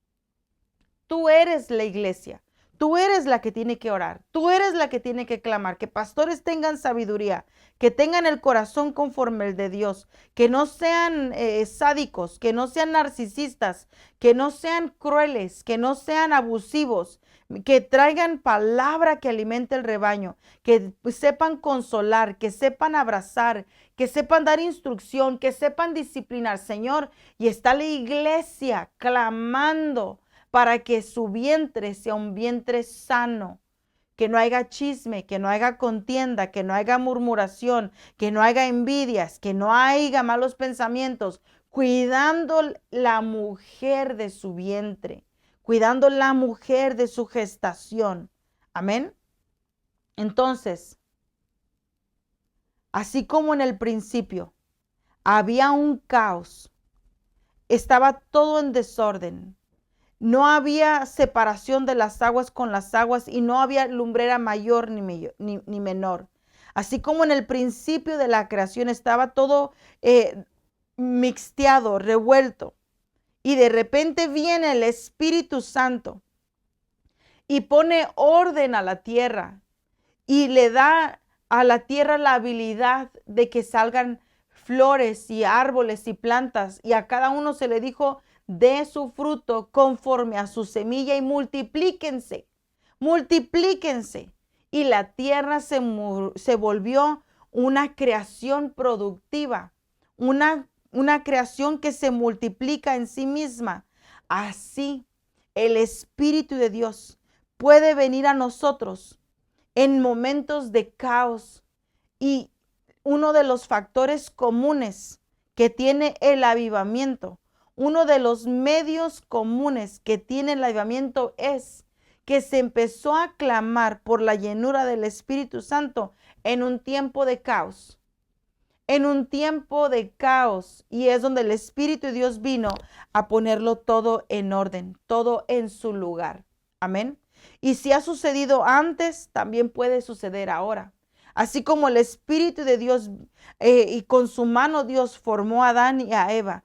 Tú eres la iglesia. Tú eres la que tiene que orar. Tú eres la que tiene que clamar. Que pastores tengan sabiduría, que tengan el corazón conforme el de Dios, que no sean sádicos, que no sean narcisistas, que no sean crueles, que no sean abusivos, que traigan palabra que alimente el rebaño, que sepan consolar, que sepan abrazar, que sepan dar instrucción, que sepan disciplinar, Señor. Y está la iglesia clamando para que su vientre sea un vientre sano, que no haya chisme, que no haya contienda, que no haya murmuración, que no haya envidias, que no haya malos pensamientos, cuidando la mujer de su vientre, cuidando la mujer de su gestación. Amén. Entonces, así como en el principio había un caos, estaba todo en desorden, no había separación de las aguas con las aguas y no había lumbrera mayor ni menor. Así como en el principio de la creación estaba todo mixteado, revuelto. Y de repente viene el Espíritu Santo y pone orden a la tierra y le da a la tierra la habilidad de que salgan flores y árboles y plantas, y a cada uno se le dijo: de su fruto conforme a su semilla y multiplíquense, multiplíquense. Y la tierra se volvió una creación productiva, una creación que se multiplica en sí misma. Así el Espíritu de Dios puede venir a nosotros en momentos de caos. Y uno de los factores comunes que tiene el avivamiento, uno de los medios comunes que tiene el avivamiento es que se empezó a clamar por la llenura del Espíritu Santo en un tiempo de caos. En un tiempo de caos, y es donde el Espíritu de Dios vino a ponerlo todo en orden, todo en su lugar. Amén. Y si ha sucedido antes, también puede suceder ahora. Así como el Espíritu de Dios y con su mano Dios formó a Adán y a Eva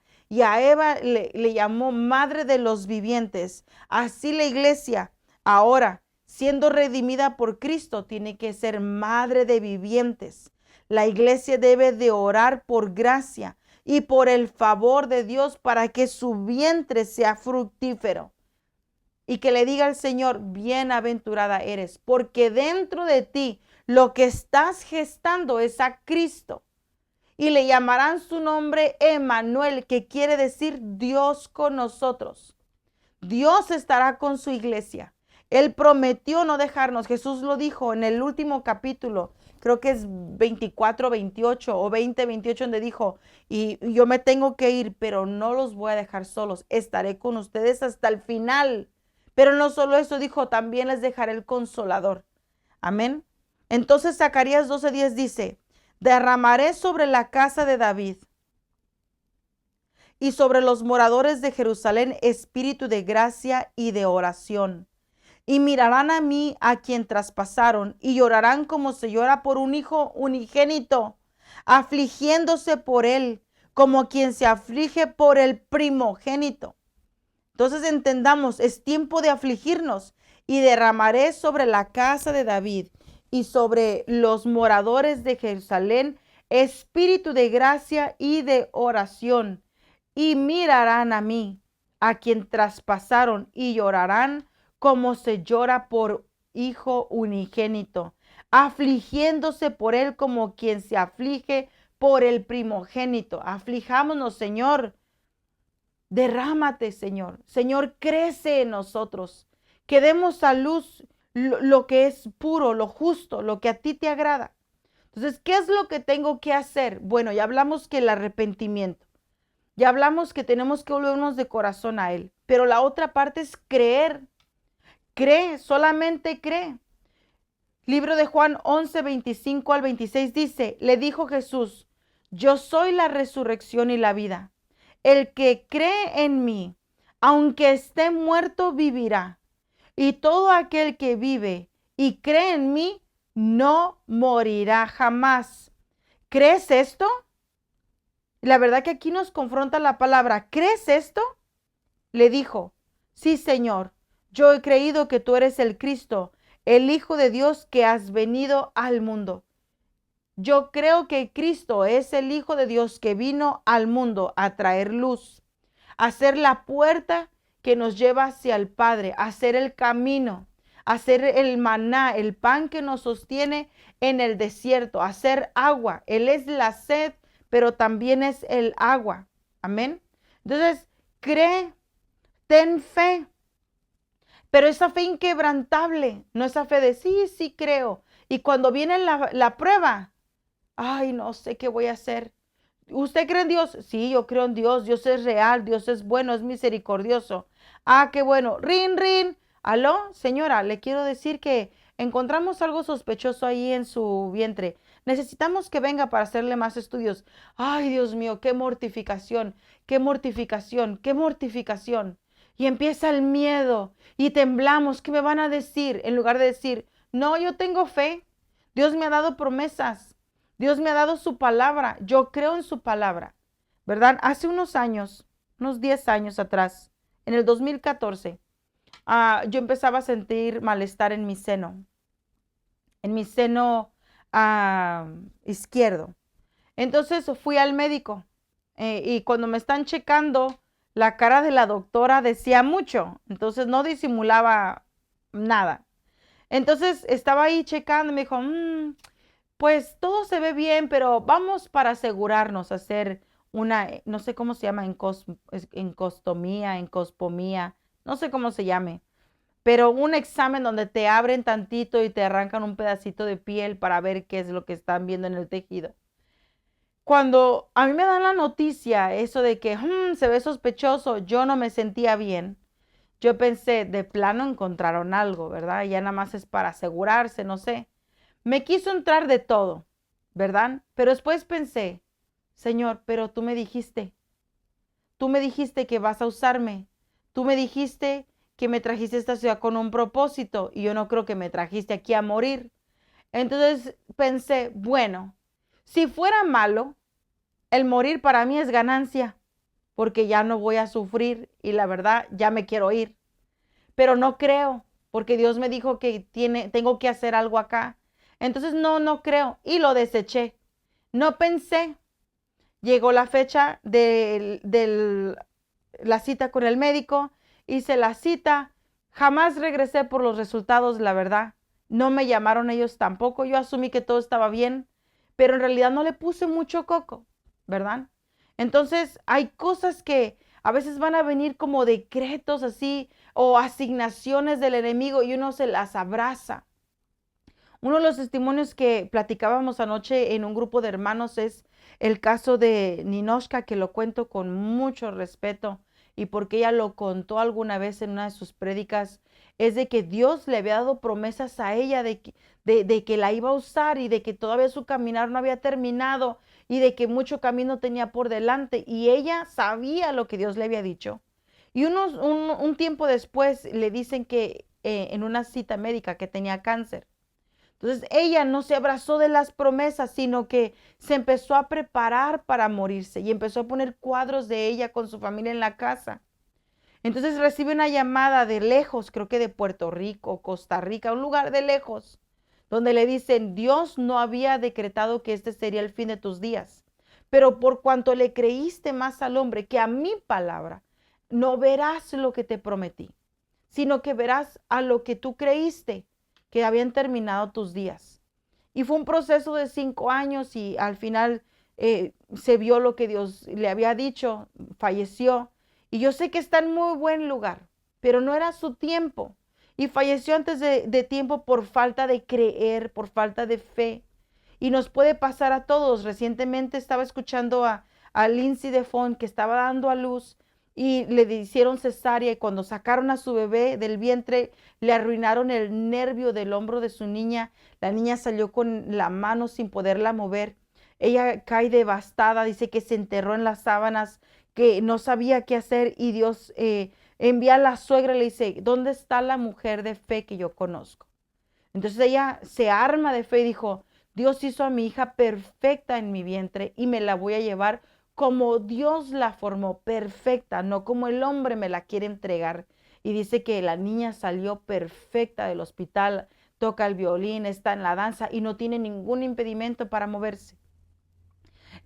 le llamó madre de los vivientes. Así la iglesia ahora, siendo redimida por Cristo, tiene que ser madre de vivientes. La iglesia debe de orar por gracia y por el favor de Dios para que su vientre sea fructífero. Y que le diga al Señor, bienaventurada eres, porque dentro de ti lo que estás gestando es a Cristo. Y le llamarán su nombre Emmanuel, que quiere decir Dios con nosotros. Dios estará con su iglesia. Él prometió no dejarnos. Jesús lo dijo en el último capítulo, creo que es 24:28 o 20:28, donde dijo, y yo me tengo que ir, pero no los voy a dejar solos. Estaré con ustedes hasta el final. Pero no solo eso, dijo, también les dejaré el consolador. Amén. Entonces Zacarías 12:10 dice, derramaré sobre la casa de David y sobre los moradores de Jerusalén espíritu de gracia y de oración. Y mirarán a mí a quien traspasaron y llorarán como se llora por un hijo unigénito, afligiéndose por él como quien se aflige por el primogénito. Entonces entendamos, es tiempo de afligirnos. Y derramaré sobre la casa de David y sobre los moradores de Jerusalén espíritu de gracia y de oración. Y mirarán a mí, a quien traspasaron, y llorarán como se llora por hijo unigénito, afligiéndose por él como quien se aflige por el primogénito. Aflijámonos, Señor. Derrámate, Señor. Señor, crece en nosotros. Que demos a luz lo que es puro, lo justo, lo que a ti te agrada. Entonces, ¿qué es lo que tengo que hacer? Bueno, ya hablamos que el arrepentimiento. Ya hablamos que tenemos que volvernos de corazón a Él. Pero la otra parte es creer. Cree, solamente cree. Libro de Juan 11:25-26 dice, le dijo Jesús, yo soy la resurrección y la vida. El que cree en mí, aunque esté muerto, vivirá. Y todo aquel que vive y cree en mí, no morirá jamás. ¿Crees esto? La verdad que aquí nos confronta la palabra, ¿crees esto? Le dijo, sí, Señor, yo he creído que tú eres el Cristo, el Hijo de Dios que has venido al mundo. Yo creo que Cristo es el Hijo de Dios que vino al mundo a traer luz, a ser la puerta que nos lleva hacia el Padre, a ser el camino, a ser el maná, el pan que nos sostiene en el desierto, a ser agua. Él es la sed, pero también es el agua. Amén. Entonces, cree, ten fe, pero esa fe inquebrantable, no esa fe de sí, sí creo. Y cuando viene la prueba, ay, no sé qué voy a hacer. ¿Usted cree en Dios? Sí, yo creo en Dios. Dios es real, Dios es bueno, es misericordioso. Ah, qué bueno. Rin, rin. ¿Aló? Señora, le quiero decir que encontramos algo sospechoso ahí en su vientre. Necesitamos que venga para hacerle más estudios. Ay, Dios mío, qué mortificación, qué mortificación, qué mortificación. Y empieza el miedo y temblamos. ¿Qué me van a decir? En lugar de decir, no, yo tengo fe. Dios me ha dado promesas. Dios me ha dado su palabra. Yo creo en su palabra. ¿Verdad? Hace unos años, unos 10 años atrás, en el 2014, yo empezaba a sentir malestar en mi seno izquierdo. Entonces fui al médico y cuando me están checando, la cara de la doctora decía mucho, entonces no disimulaba nada. Entonces estaba ahí checando y me dijo, pues todo se ve bien, pero vamos para asegurarnos, hacer una, no sé cómo se llama, encostomía, no sé cómo se llame, pero un examen donde te abren tantito y te arrancan un pedacito de piel para ver qué es lo que están viendo en el tejido. Cuando a mí me dan la noticia, eso de que se ve sospechoso, yo no me sentía bien. Yo pensé, de plano encontraron algo, ¿verdad? Ya nada más es para asegurarse, no sé. Me quiso entrar de todo, ¿verdad? Pero después pensé, Señor, pero tú me dijiste que vas a usarme, tú me dijiste que me trajiste a esta ciudad con un propósito y yo no creo que me trajiste aquí a morir. Entonces pensé, bueno, si fuera malo, el morir para mí es ganancia, porque ya no voy a sufrir y la verdad ya me quiero ir. Pero no creo, porque Dios me dijo que tengo que hacer algo acá. Entonces no creo y lo deseché. No pensé. Llegó la fecha de la cita con el médico, hice la cita, jamás regresé por los resultados, la verdad. No me llamaron ellos tampoco, yo asumí que todo estaba bien, pero en realidad no le puse mucho coco, ¿verdad? Entonces hay cosas que a veces van a venir como decretos así o asignaciones del enemigo y uno se las abraza. Uno de los testimonios que platicábamos anoche en un grupo de hermanos es el caso de Ninoshka, que lo cuento con mucho respeto y porque ella lo contó alguna vez en una de sus prédicas, es de que Dios le había dado promesas a ella de que la iba a usar y de que todavía su caminar no había terminado y de que mucho camino tenía por delante y ella sabía lo que Dios le había dicho. Y un tiempo después le dicen que en una cita médica que tenía cáncer. Entonces ella no se abrazó de las promesas, sino que se empezó a preparar para morirse y empezó a poner cuadros de ella con su familia en la casa. Entonces recibe una llamada de lejos, creo que de Puerto Rico, Costa Rica, un lugar de lejos, donde le dicen, Dios no había decretado que este sería el fin de tus días, pero por cuanto le creíste más al hombre que a mi palabra, no verás lo que te prometí, sino que verás a lo que tú creíste que habían terminado tus días. Y fue un proceso de 5 años y al final se vio lo que Dios le había dicho, falleció. Y yo sé que está en muy buen lugar, pero no era su tiempo. Y falleció antes de tiempo por falta de creer, por falta de fe. Y nos puede pasar a todos. Recientemente estaba escuchando a Lindsay DeFon que estaba dando a luz y le hicieron cesárea y cuando sacaron a su bebé del vientre le arruinaron el nervio del hombro de su niña. La niña salió con la mano sin poderla mover. Ella cae devastada, dice que se enterró en las sábanas, que no sabía qué hacer y Dios envía a la suegra y le dice, ¿dónde está la mujer de fe que yo conozco? Entonces ella se arma de fe y dijo, Dios hizo a mi hija perfecta en mi vientre y me la voy a llevar como Dios la formó, perfecta, no como el hombre me la quiere entregar. Y dice que la niña salió perfecta del hospital, toca el violín, está en la danza y no tiene ningún impedimento para moverse.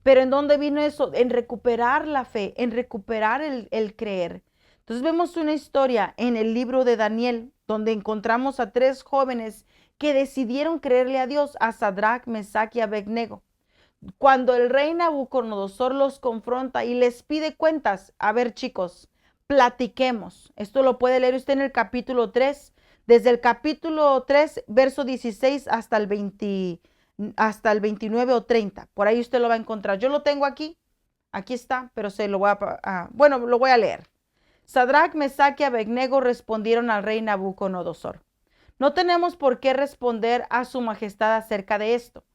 Pero ¿en dónde vino eso? En recuperar la fe, en recuperar el creer. Entonces vemos una historia en el libro de Daniel, donde encontramos a 3 jóvenes que decidieron creerle a Dios, a Sadrach, Mesach y Abednego. Cuando el rey Nabucodonosor los confronta y les pide cuentas, a ver chicos, platiquemos. Esto lo puede leer usted en el capítulo 3, desde el capítulo 3, verso 16 hasta el 29 o 30. Por ahí usted lo va a encontrar. Yo lo tengo aquí está, pero se lo voy bueno, lo voy a leer. Sadrach, Mesach y Abednego respondieron al rey Nabucodonosor. No tenemos por qué responder a su majestad acerca de esto.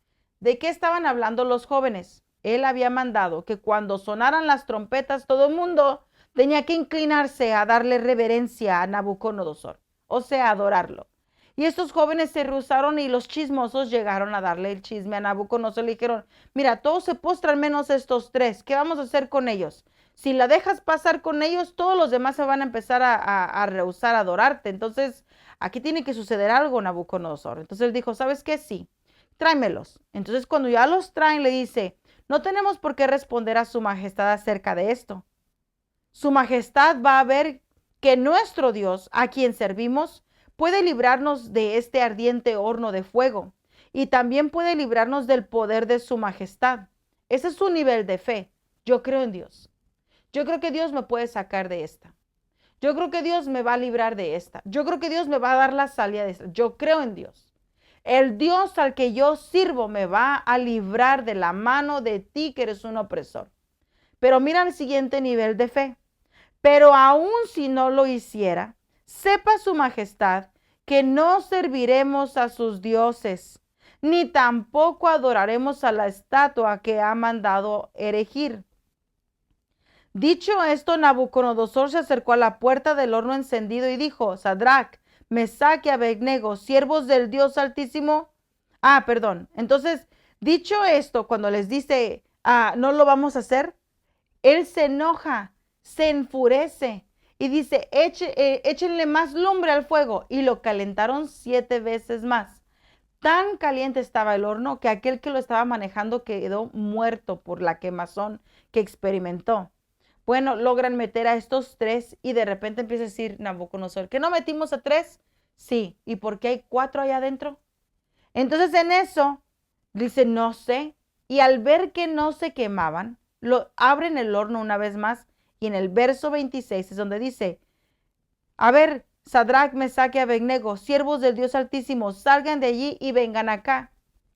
¿De qué estaban hablando los jóvenes? Él había mandado que cuando sonaran las trompetas todo el mundo tenía que inclinarse a darle reverencia a Nabucodonosor, o sea, adorarlo. Y estos jóvenes se rehusaron y los chismosos llegaron a darle el chisme a Nabucodonosor. Le dijeron, mira, todos se postran menos estos 3. ¿Qué vamos a hacer con ellos? Si la dejas pasar con ellos, todos los demás se van a empezar a rehusar a adorarte. Entonces, aquí tiene que suceder algo, Nabucodonosor. Entonces él dijo, ¿sabes qué? Sí, tráemelos. Entonces cuando ya los traen, le dice, no tenemos por qué responder a su majestad acerca de esto. Su majestad va a ver que nuestro Dios, a quien servimos, puede librarnos de este ardiente horno de fuego y también puede librarnos del poder de su majestad. Ese es su nivel de fe. Yo creo en Dios. Yo creo que Dios me puede sacar de esta. Yo creo que Dios me va a librar de esta. Yo creo que Dios me va a dar la salida de esta. Yo creo en Dios. El Dios al que yo sirvo me va a librar de la mano de ti que eres un opresor. Pero mira el siguiente nivel de fe. Pero aun si no lo hiciera, sepa su majestad que no serviremos a sus dioses, ni tampoco adoraremos a la estatua que ha mandado erigir. Dicho esto, Nabucodonosor se acercó a la puerta del horno encendido y dijo: Sadrach, Mesach y Abednego, siervos del Dios Altísimo. Entonces, dicho esto, cuando les dice, no lo vamos a hacer, él se enoja, se enfurece y dice: échenle más lumbre al fuego. Y lo calentaron 7 veces más. Tan caliente estaba el horno que aquel que lo estaba manejando quedó muerto por la quemazón que experimentó. Bueno, logran meter a estos 3 y de repente empieza a decir Nabucodonosor: ¿que no metimos a 3? Sí. ¿Y por qué hay 4 allá adentro? Entonces en eso dice: no sé. Y al ver que no se quemaban, lo abren el horno una vez más, y en el verso 26 es donde dice: a ver, Sadrach, Mesach y Abednego, siervos del Dios Altísimo, salgan de allí y vengan acá.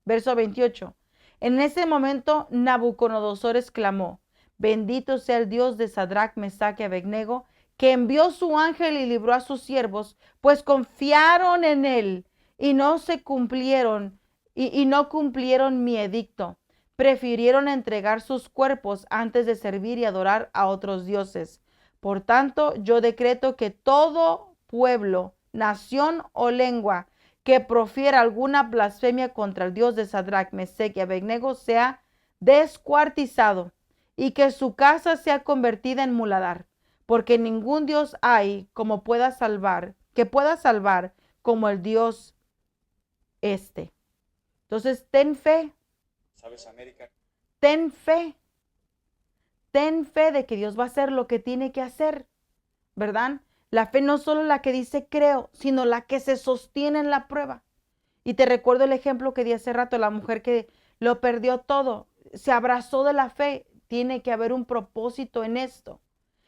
Verso 28. En ese momento Nabucodonosor exclamó: bendito sea el Dios de Sadrach, Mesach y Abednego, que envió su ángel y libró a sus siervos, pues confiaron en él y no cumplieron mi edicto. Prefirieron entregar sus cuerpos antes de servir y adorar a otros dioses. Por tanto, yo decreto que todo pueblo, nación o lengua que profiera alguna blasfemia contra el Dios de Sadrach, Mesach y Abednego sea descuartizado, y que su casa sea convertida en muladar, porque ningún Dios hay que pueda salvar como el Dios este. Entonces, ten fe. ¿Sabes, América? Ten fe. Ten fe de que Dios va a hacer lo que tiene que hacer, ¿verdad? La fe no solo la que dice creo, sino la que se sostiene en la prueba. Y te recuerdo el ejemplo que di hace rato, la mujer que lo perdió todo, se abrazó de la fe. Tiene que haber un propósito en esto.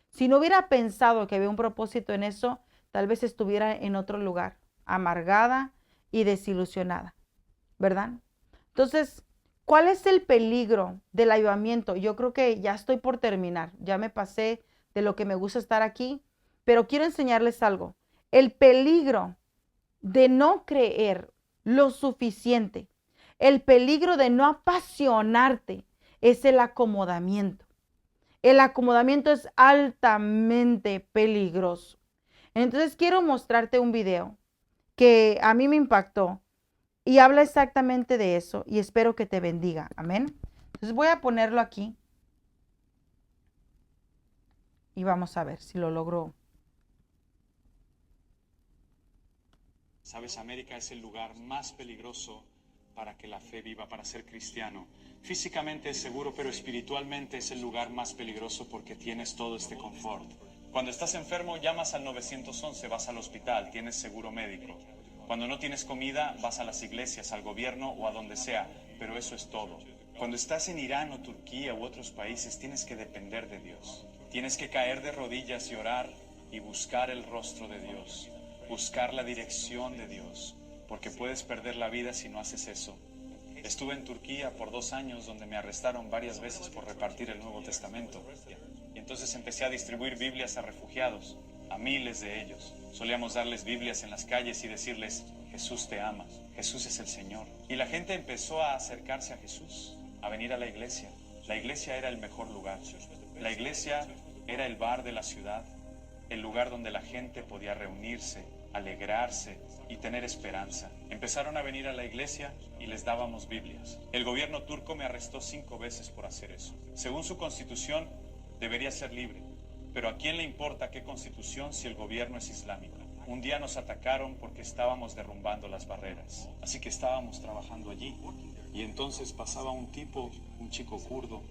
Si no hubiera pensado que había un propósito en eso, tal vez estuviera en otro lugar, amargada y desilusionada, ¿verdad? Entonces, ¿cuál es el peligro del avivamiento? Yo creo que ya estoy por terminar, ya me pasé de lo que me gusta estar aquí, pero quiero enseñarles algo. El peligro de no creer lo suficiente, el peligro de no apasionarte, es el acomodamiento. El acomodamiento es altamente peligroso. Entonces quiero mostrarte un video que a mí me impactó y habla exactamente de eso, y espero que te bendiga. Amén. Entonces voy a ponerlo aquí y vamos a ver si lo logro. ¿Sabes? América es el lugar más peligroso para que la fe viva, para ser cristiano. Físicamente es seguro, pero espiritualmente es el lugar más peligroso porque tienes todo este confort. Cuando estás enfermo, llamas al 911, vas al hospital, tienes seguro médico. Cuando no tienes comida, vas a las iglesias, al gobierno o a donde sea, pero eso es todo. Cuando estás en Irán o Turquía u otros países, tienes que depender de Dios. Tienes que caer de rodillas y orar y buscar el rostro de Dios, buscar la dirección de Dios, porque puedes perder la vida si no haces eso. Estuve en Turquía por 2 años, donde me arrestaron varias veces por repartir el Nuevo Testamento. Y entonces empecé a distribuir Biblias a refugiados, a miles de ellos. Solíamos darles Biblias en las calles y decirles: Jesús te ama, Jesús es el Señor. Y la gente empezó a acercarse a Jesús, a venir a la iglesia. La iglesia era el mejor lugar. La iglesia era el bar de la ciudad, el lugar donde la gente podía reunirse, alegrarse y tener esperanza. Empezaron a venir a la iglesia y les dábamos Biblias. El gobierno turco me arrestó 5 veces por hacer eso. Según su constitución, debería ser libre. Pero ¿a quién le importa qué constitución si el gobierno es islámico? Un día nos atacaron porque estábamos derrumbando las barreras. Así que estábamos trabajando allí. Y entonces pasaba un chico kurdo.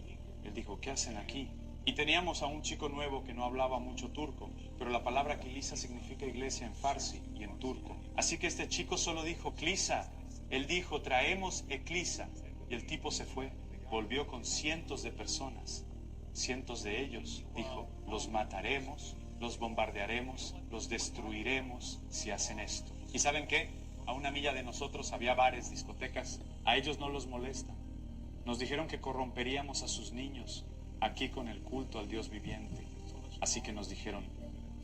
Él dijo: ¿qué hacen aquí? Y teníamos a un chico nuevo que no hablaba mucho turco, pero la palabra kilisa significa iglesia en farsi y en turco. Así que este chico solo dijo klisa. Él dijo: traemos eklisa. Y el tipo se fue. Volvió con cientos de personas. Cientos de ellos, dijo, los mataremos, los bombardearemos, los destruiremos si hacen esto. ¿Y saben qué? A una milla de nosotros había bares, discotecas. A ellos no los molesta. Nos dijeron que corromperíamos a sus niños aquí con el culto al Dios viviente. Así que nos dijeron,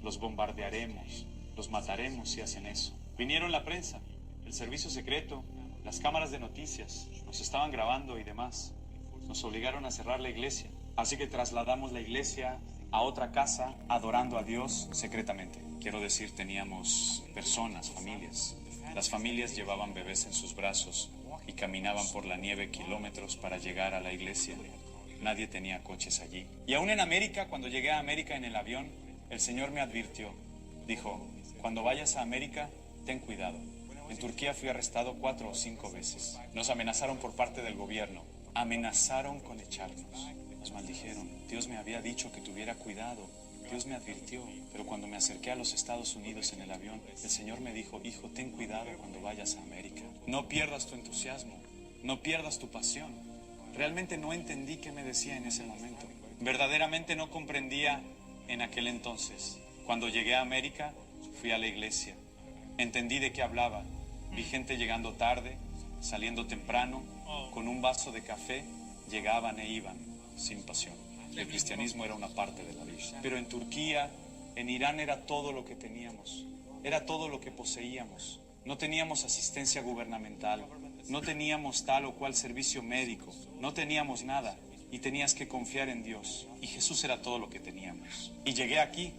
los bombardearemos, los mataremos si hacen eso. Vinieron la prensa, el servicio secreto, las cámaras de noticias, nos estaban grabando y demás. Nos obligaron a cerrar la iglesia. Así que trasladamos la iglesia a otra casa, adorando a Dios secretamente. Quiero decir, teníamos personas, familias. Las familias llevaban bebés en sus brazos y caminaban por la nieve kilómetros para llegar a la iglesia. Nadie tenía coches allí. Y aún en América, cuando llegué a América en el avión, el Señor me advirtió. Dijo, cuando vayas a América, ten cuidado. En Turquía fui arrestado 4 o 5 veces. Nos amenazaron por parte del gobierno. Amenazaron con echarnos. Nos maldijeron. Dios me había dicho que tuviera cuidado. Dios me advirtió. Pero cuando me acerqué a los Estados Unidos en el avión, el Señor me dijo, hijo, ten cuidado cuando vayas a América. No pierdas tu entusiasmo. No pierdas tu pasión. Realmente no entendí qué me decía en ese momento. Verdaderamente no comprendía en aquel entonces. Cuando llegué a América, fui a la iglesia. Entendí de qué hablaba. Vi gente llegando tarde, saliendo temprano, con un vaso de café, llegaban e iban, sin pasión. El cristianismo era una parte de la vida. Pero en Turquía, en Irán era todo lo que teníamos. Era todo lo que poseíamos. No teníamos asistencia gubernamental. No teníamos tal o cual servicio médico. No teníamos nada. Y tenías que confiar en Dios. Y Jesús era todo lo que teníamos. Y llegué aquí.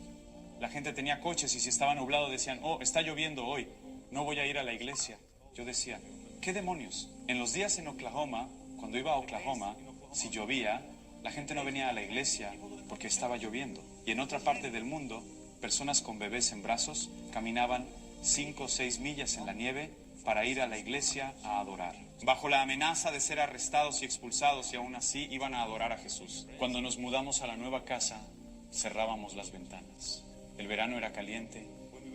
La gente tenía coches y si estaba nublado decían, oh, está lloviendo hoy. No voy a ir a la iglesia. Yo decía, ¿qué demonios? En los días en Oklahoma, cuando iba a Oklahoma, si llovía, la gente no venía a la iglesia porque estaba lloviendo. Y en otra parte del mundo, personas con bebés en brazos caminaban 5 o 6 millas en la nieve para ir a la iglesia a adorar. Bajo la amenaza de ser arrestados y expulsados, y aún así iban a adorar a Jesús. Cuando nos mudamos a la nueva casa, cerrábamos las ventanas. El verano era caliente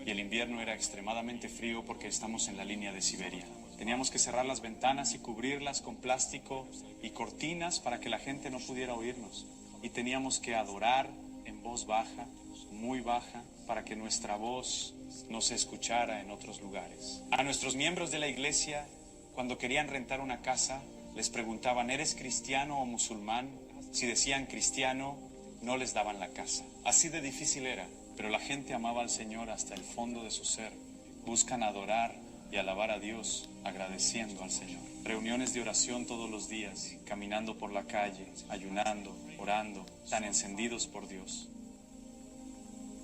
y el invierno era extremadamente frío porque estamos en la línea de Siberia. Teníamos que cerrar las ventanas y cubrirlas con plástico y cortinas para que la gente no pudiera oírnos. Y teníamos que adorar en voz baja, muy baja, para que nuestra voz no se escuchara en otros lugares. A nuestros miembros de la iglesia, cuando querían rentar una casa, les preguntaban, ¿eres cristiano o musulmán? Si decían cristiano, no les daban la casa. Así de difícil era. Pero la gente amaba al Señor hasta el fondo de su ser. Buscan adorar y alabar a Dios, agradeciendo al Señor. Reuniones de oración todos los días, caminando por la calle, ayunando, orando, tan encendidos por Dios.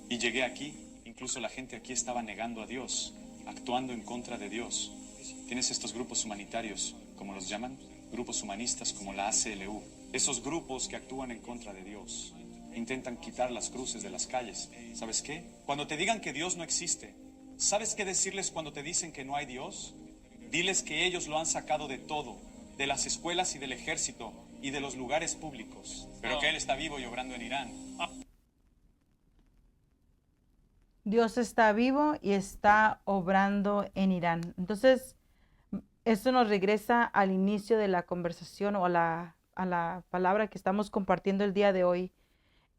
Y llegué aquí, incluso la gente aquí estaba negando a Dios, actuando en contra de Dios. Tienes estos grupos humanitarios, como los llaman, grupos humanistas como la ACLU. Esos grupos que actúan en contra de Dios. Intentan quitar las cruces de las calles. ¿Sabes qué? Cuando te digan que Dios no existe, ¿sabes qué decirles cuando te dicen que no hay Dios? Diles que ellos lo han sacado de todo, de las escuelas y del ejército y de los lugares públicos, pero que Él está vivo y obrando en Irán. Dios está vivo y está obrando en Irán. Entonces, esto nos regresa al inicio de la conversación o a la palabra que estamos compartiendo el día de hoy,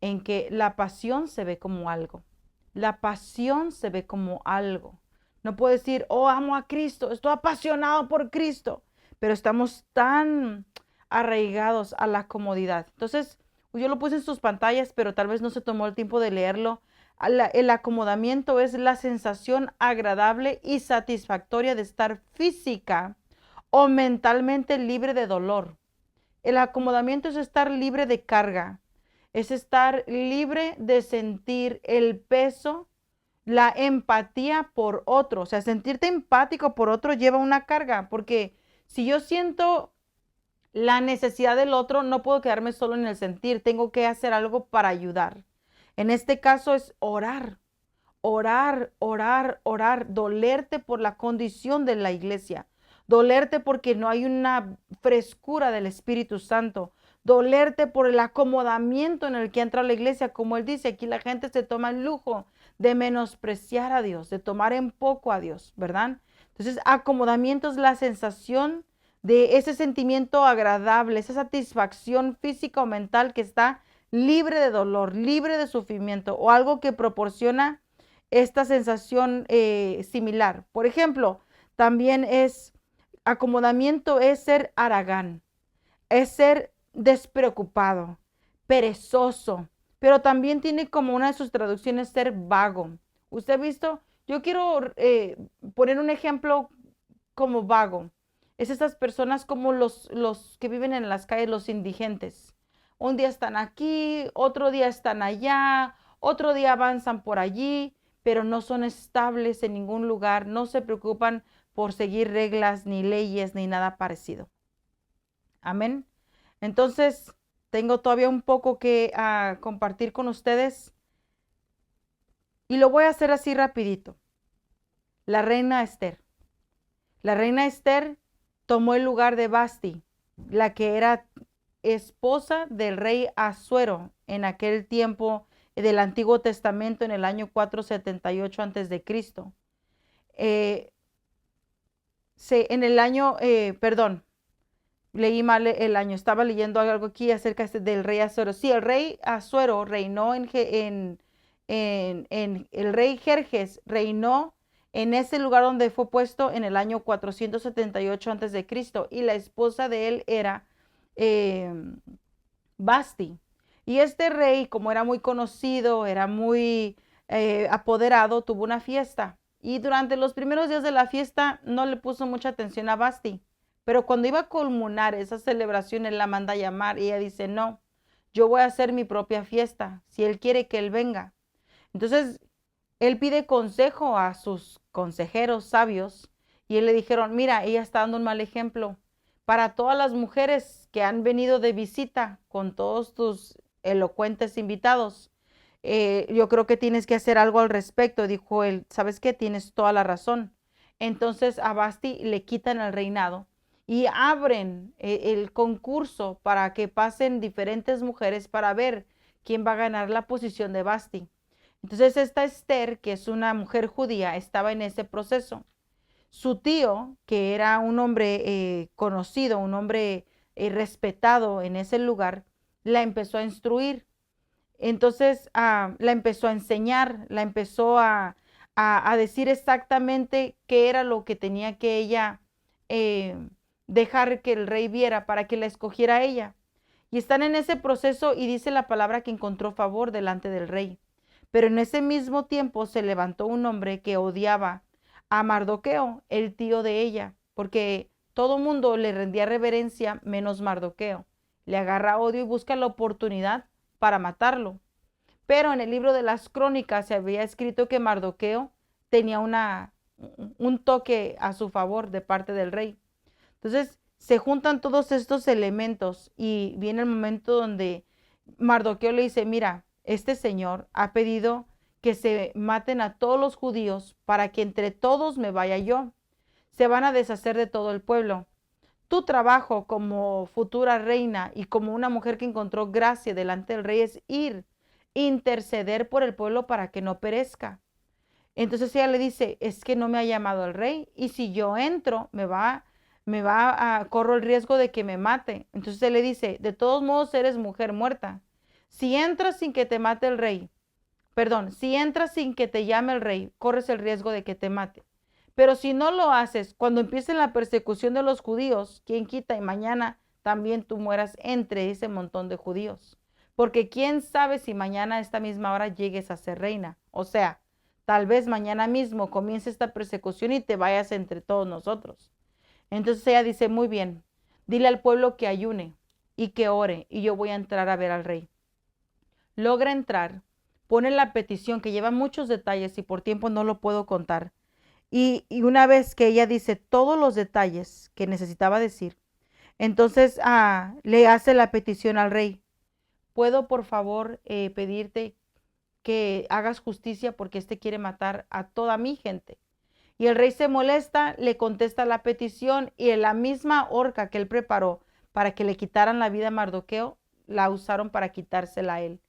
en que la pasión se ve como algo. La pasión se ve como algo. No puedo decir, oh, amo a Cristo, estoy apasionado por Cristo, pero estamos tan arraigados a la comodidad. Entonces, yo lo puse en sus pantallas, pero tal vez no se tomó el tiempo de leerlo. El acomodamiento es la sensación agradable y satisfactoria de estar física o mentalmente libre de dolor. El acomodamiento es estar libre de carga. Es estar libre de sentir el peso, la empatía por otro. O sea, sentirte empático por otro lleva una carga, porque si yo siento la necesidad del otro, no puedo quedarme solo en el sentir, tengo que hacer algo para ayudar. En este caso es orar, orar, orar, orar, dolerte por la condición de la iglesia, dolerte porque no hay una frescura del Espíritu Santo, dolerte por el acomodamiento en el que entra la iglesia. Como él dice, aquí la gente se toma el lujo de menospreciar a Dios, de tomar en poco a Dios, ¿verdad? Entonces, acomodamiento es la sensación de ese sentimiento agradable, esa satisfacción física o mental que está libre de dolor, libre de sufrimiento o algo que proporciona esta sensación similar. Por ejemplo, también es acomodamiento, es ser haragán, es ser despreocupado, perezoso, pero también tiene como una de sus traducciones ser vago. ¿Usted ha visto? Yo quiero poner un ejemplo como vago. Es esas personas como los que viven en las calles, los indigentes. Un día están aquí, otro día están allá, otro día avanzan por allí, pero no son estables en ningún lugar, no se preocupan por seguir reglas, ni leyes, ni nada parecido. Amén. Entonces, tengo todavía un poco que compartir con ustedes y lo voy a hacer así rapidito. La reina Esther. La reina Esther tomó el lugar de Basti, la que era esposa del rey Asuero en aquel tiempo del Antiguo Testamento en el año 478 antes de Cristo. En el año, perdón, leí mal el año, estaba leyendo algo aquí acerca del rey Asuero. Sí, el rey Asuero reinó el rey Jerjes reinó en ese lugar donde fue puesto en el año 478 antes de Cristo y la esposa de él era Basti. Y este rey, como era muy conocido, era muy apoderado, tuvo una fiesta. Y durante los primeros días de la fiesta no le puso mucha atención a Basti. Pero cuando iba a culminar esa celebración, él la manda a llamar y ella dice, no, yo voy a hacer mi propia fiesta, si él quiere que él venga. Entonces, él pide consejo a sus consejeros sabios y él le dijeron, mira, ella está dando un mal ejemplo para todas las mujeres que han venido de visita con todos tus elocuentes invitados. Yo creo que tienes que hacer algo al respecto, dijo él. ¿Sabes qué? Tienes toda la razón. Entonces a Basti le quitan el reinado y abren el concurso para que pasen diferentes mujeres para ver quién va a ganar la posición de Basti. Entonces esta Esther, que es una mujer judía, estaba en ese proceso. Su tío, que era un hombre conocido, un hombre respetado en ese lugar, la empezó a instruir. Entonces la empezó a enseñar, la empezó a decir exactamente qué era lo que tenía que ella eh, dejar que el rey viera para que la escogiera a ella. Y están en ese proceso y dice la palabra que encontró favor delante del rey. Pero en ese mismo tiempo se levantó un hombre que odiaba a Mardoqueo, el tío de ella, porque todo mundo le rendía reverencia menos Mardoqueo. Le agarra odio y busca la oportunidad para matarlo. Pero en el libro de las crónicas se había escrito que Mardoqueo tenía un toque a su favor de parte del rey. Entonces se juntan todos estos elementos y viene el momento donde Mardoqueo le dice, mira, este señor ha pedido que se maten a todos los judíos para que entre todos me vaya yo. Se van a deshacer de todo el pueblo. Tu trabajo como futura reina y como una mujer que encontró gracia delante del rey es ir, interceder por el pueblo para que no perezca. Entonces ella le dice, es que no me ha llamado el rey y si yo entro corro el riesgo de que me mate. Entonces él le dice, de todos modos eres mujer muerta. Si entras sin que te mate el rey, perdón, si entras sin que te llame el rey, corres el riesgo de que te mate. Pero si no lo haces, cuando empiece la persecución de los judíos, quién quita y mañana también tú mueras entre ese montón de judíos. Porque quién sabe si mañana a esta misma hora llegues a ser reina. O sea, tal vez mañana mismo comience esta persecución y te vayas entre todos nosotros. Entonces ella dice, muy bien, dile al pueblo que ayune y que ore y yo voy a entrar a ver al rey. Logra entrar, pone la petición que lleva muchos detalles y por tiempo no lo puedo contar. Y una vez que ella dice todos los detalles que necesitaba decir, entonces le hace la petición al rey. ¿Puedo por favor pedirte que hagas justicia porque este quiere matar a toda mi gente? Y el rey se molesta, le contesta la petición y en la misma horca que él preparó para que le quitaran la vida a Mardoqueo, la usaron para quitársela a él.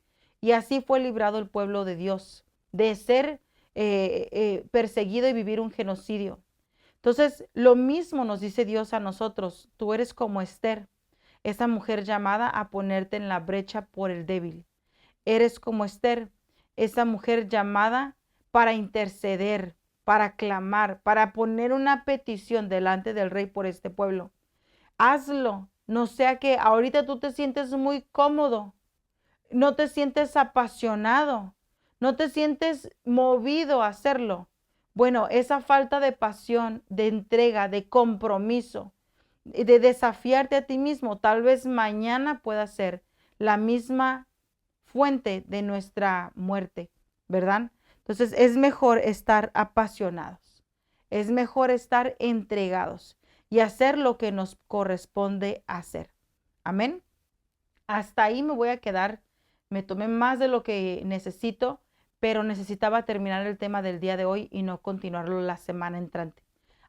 Y así fue librado el pueblo de Dios de ser perseguido y vivir un genocidio. Entonces, lo mismo nos dice Dios a nosotros. Tú eres como Esther, esa mujer llamada a ponerte en la brecha por el débil. Eres como Esther, esa mujer llamada para interceder, para clamar, para poner una petición delante del rey por este pueblo. Hazlo, no sea que ahorita tú te sientes muy cómodo, no te sientes apasionado, no te sientes movido a hacerlo. Bueno, esa falta de pasión, de entrega, de compromiso, de desafiarte a ti mismo, tal vez mañana pueda ser la misma fuente de nuestra muerte, ¿verdad? Entonces es mejor estar apasionados, es mejor estar entregados y hacer lo que nos corresponde hacer. Amén. Hasta ahí me voy a quedar. Me tomé más de lo que necesito, pero necesitaba terminar el tema del día de hoy y no continuarlo la semana entrante.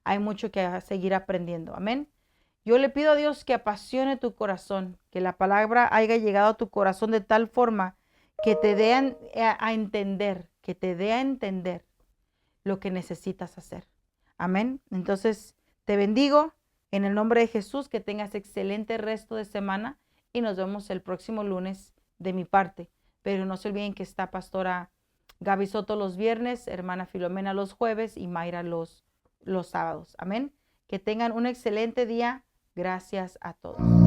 Hay mucho que seguir aprendiendo. Amén. Yo le pido a Dios que apasione tu corazón, que la palabra haya llegado a tu corazón de tal forma que te dé a entender, que te dé a entender lo que necesitas hacer. Amén. Entonces, te bendigo en el nombre de Jesús, que tengas excelente resto de semana y nos vemos el próximo lunes de mi parte. Pero no se olviden que está pastora Gaby Soto los viernes, hermana Filomena los jueves y Mayra los sábados. Amén. Que tengan un excelente día. Gracias a todos.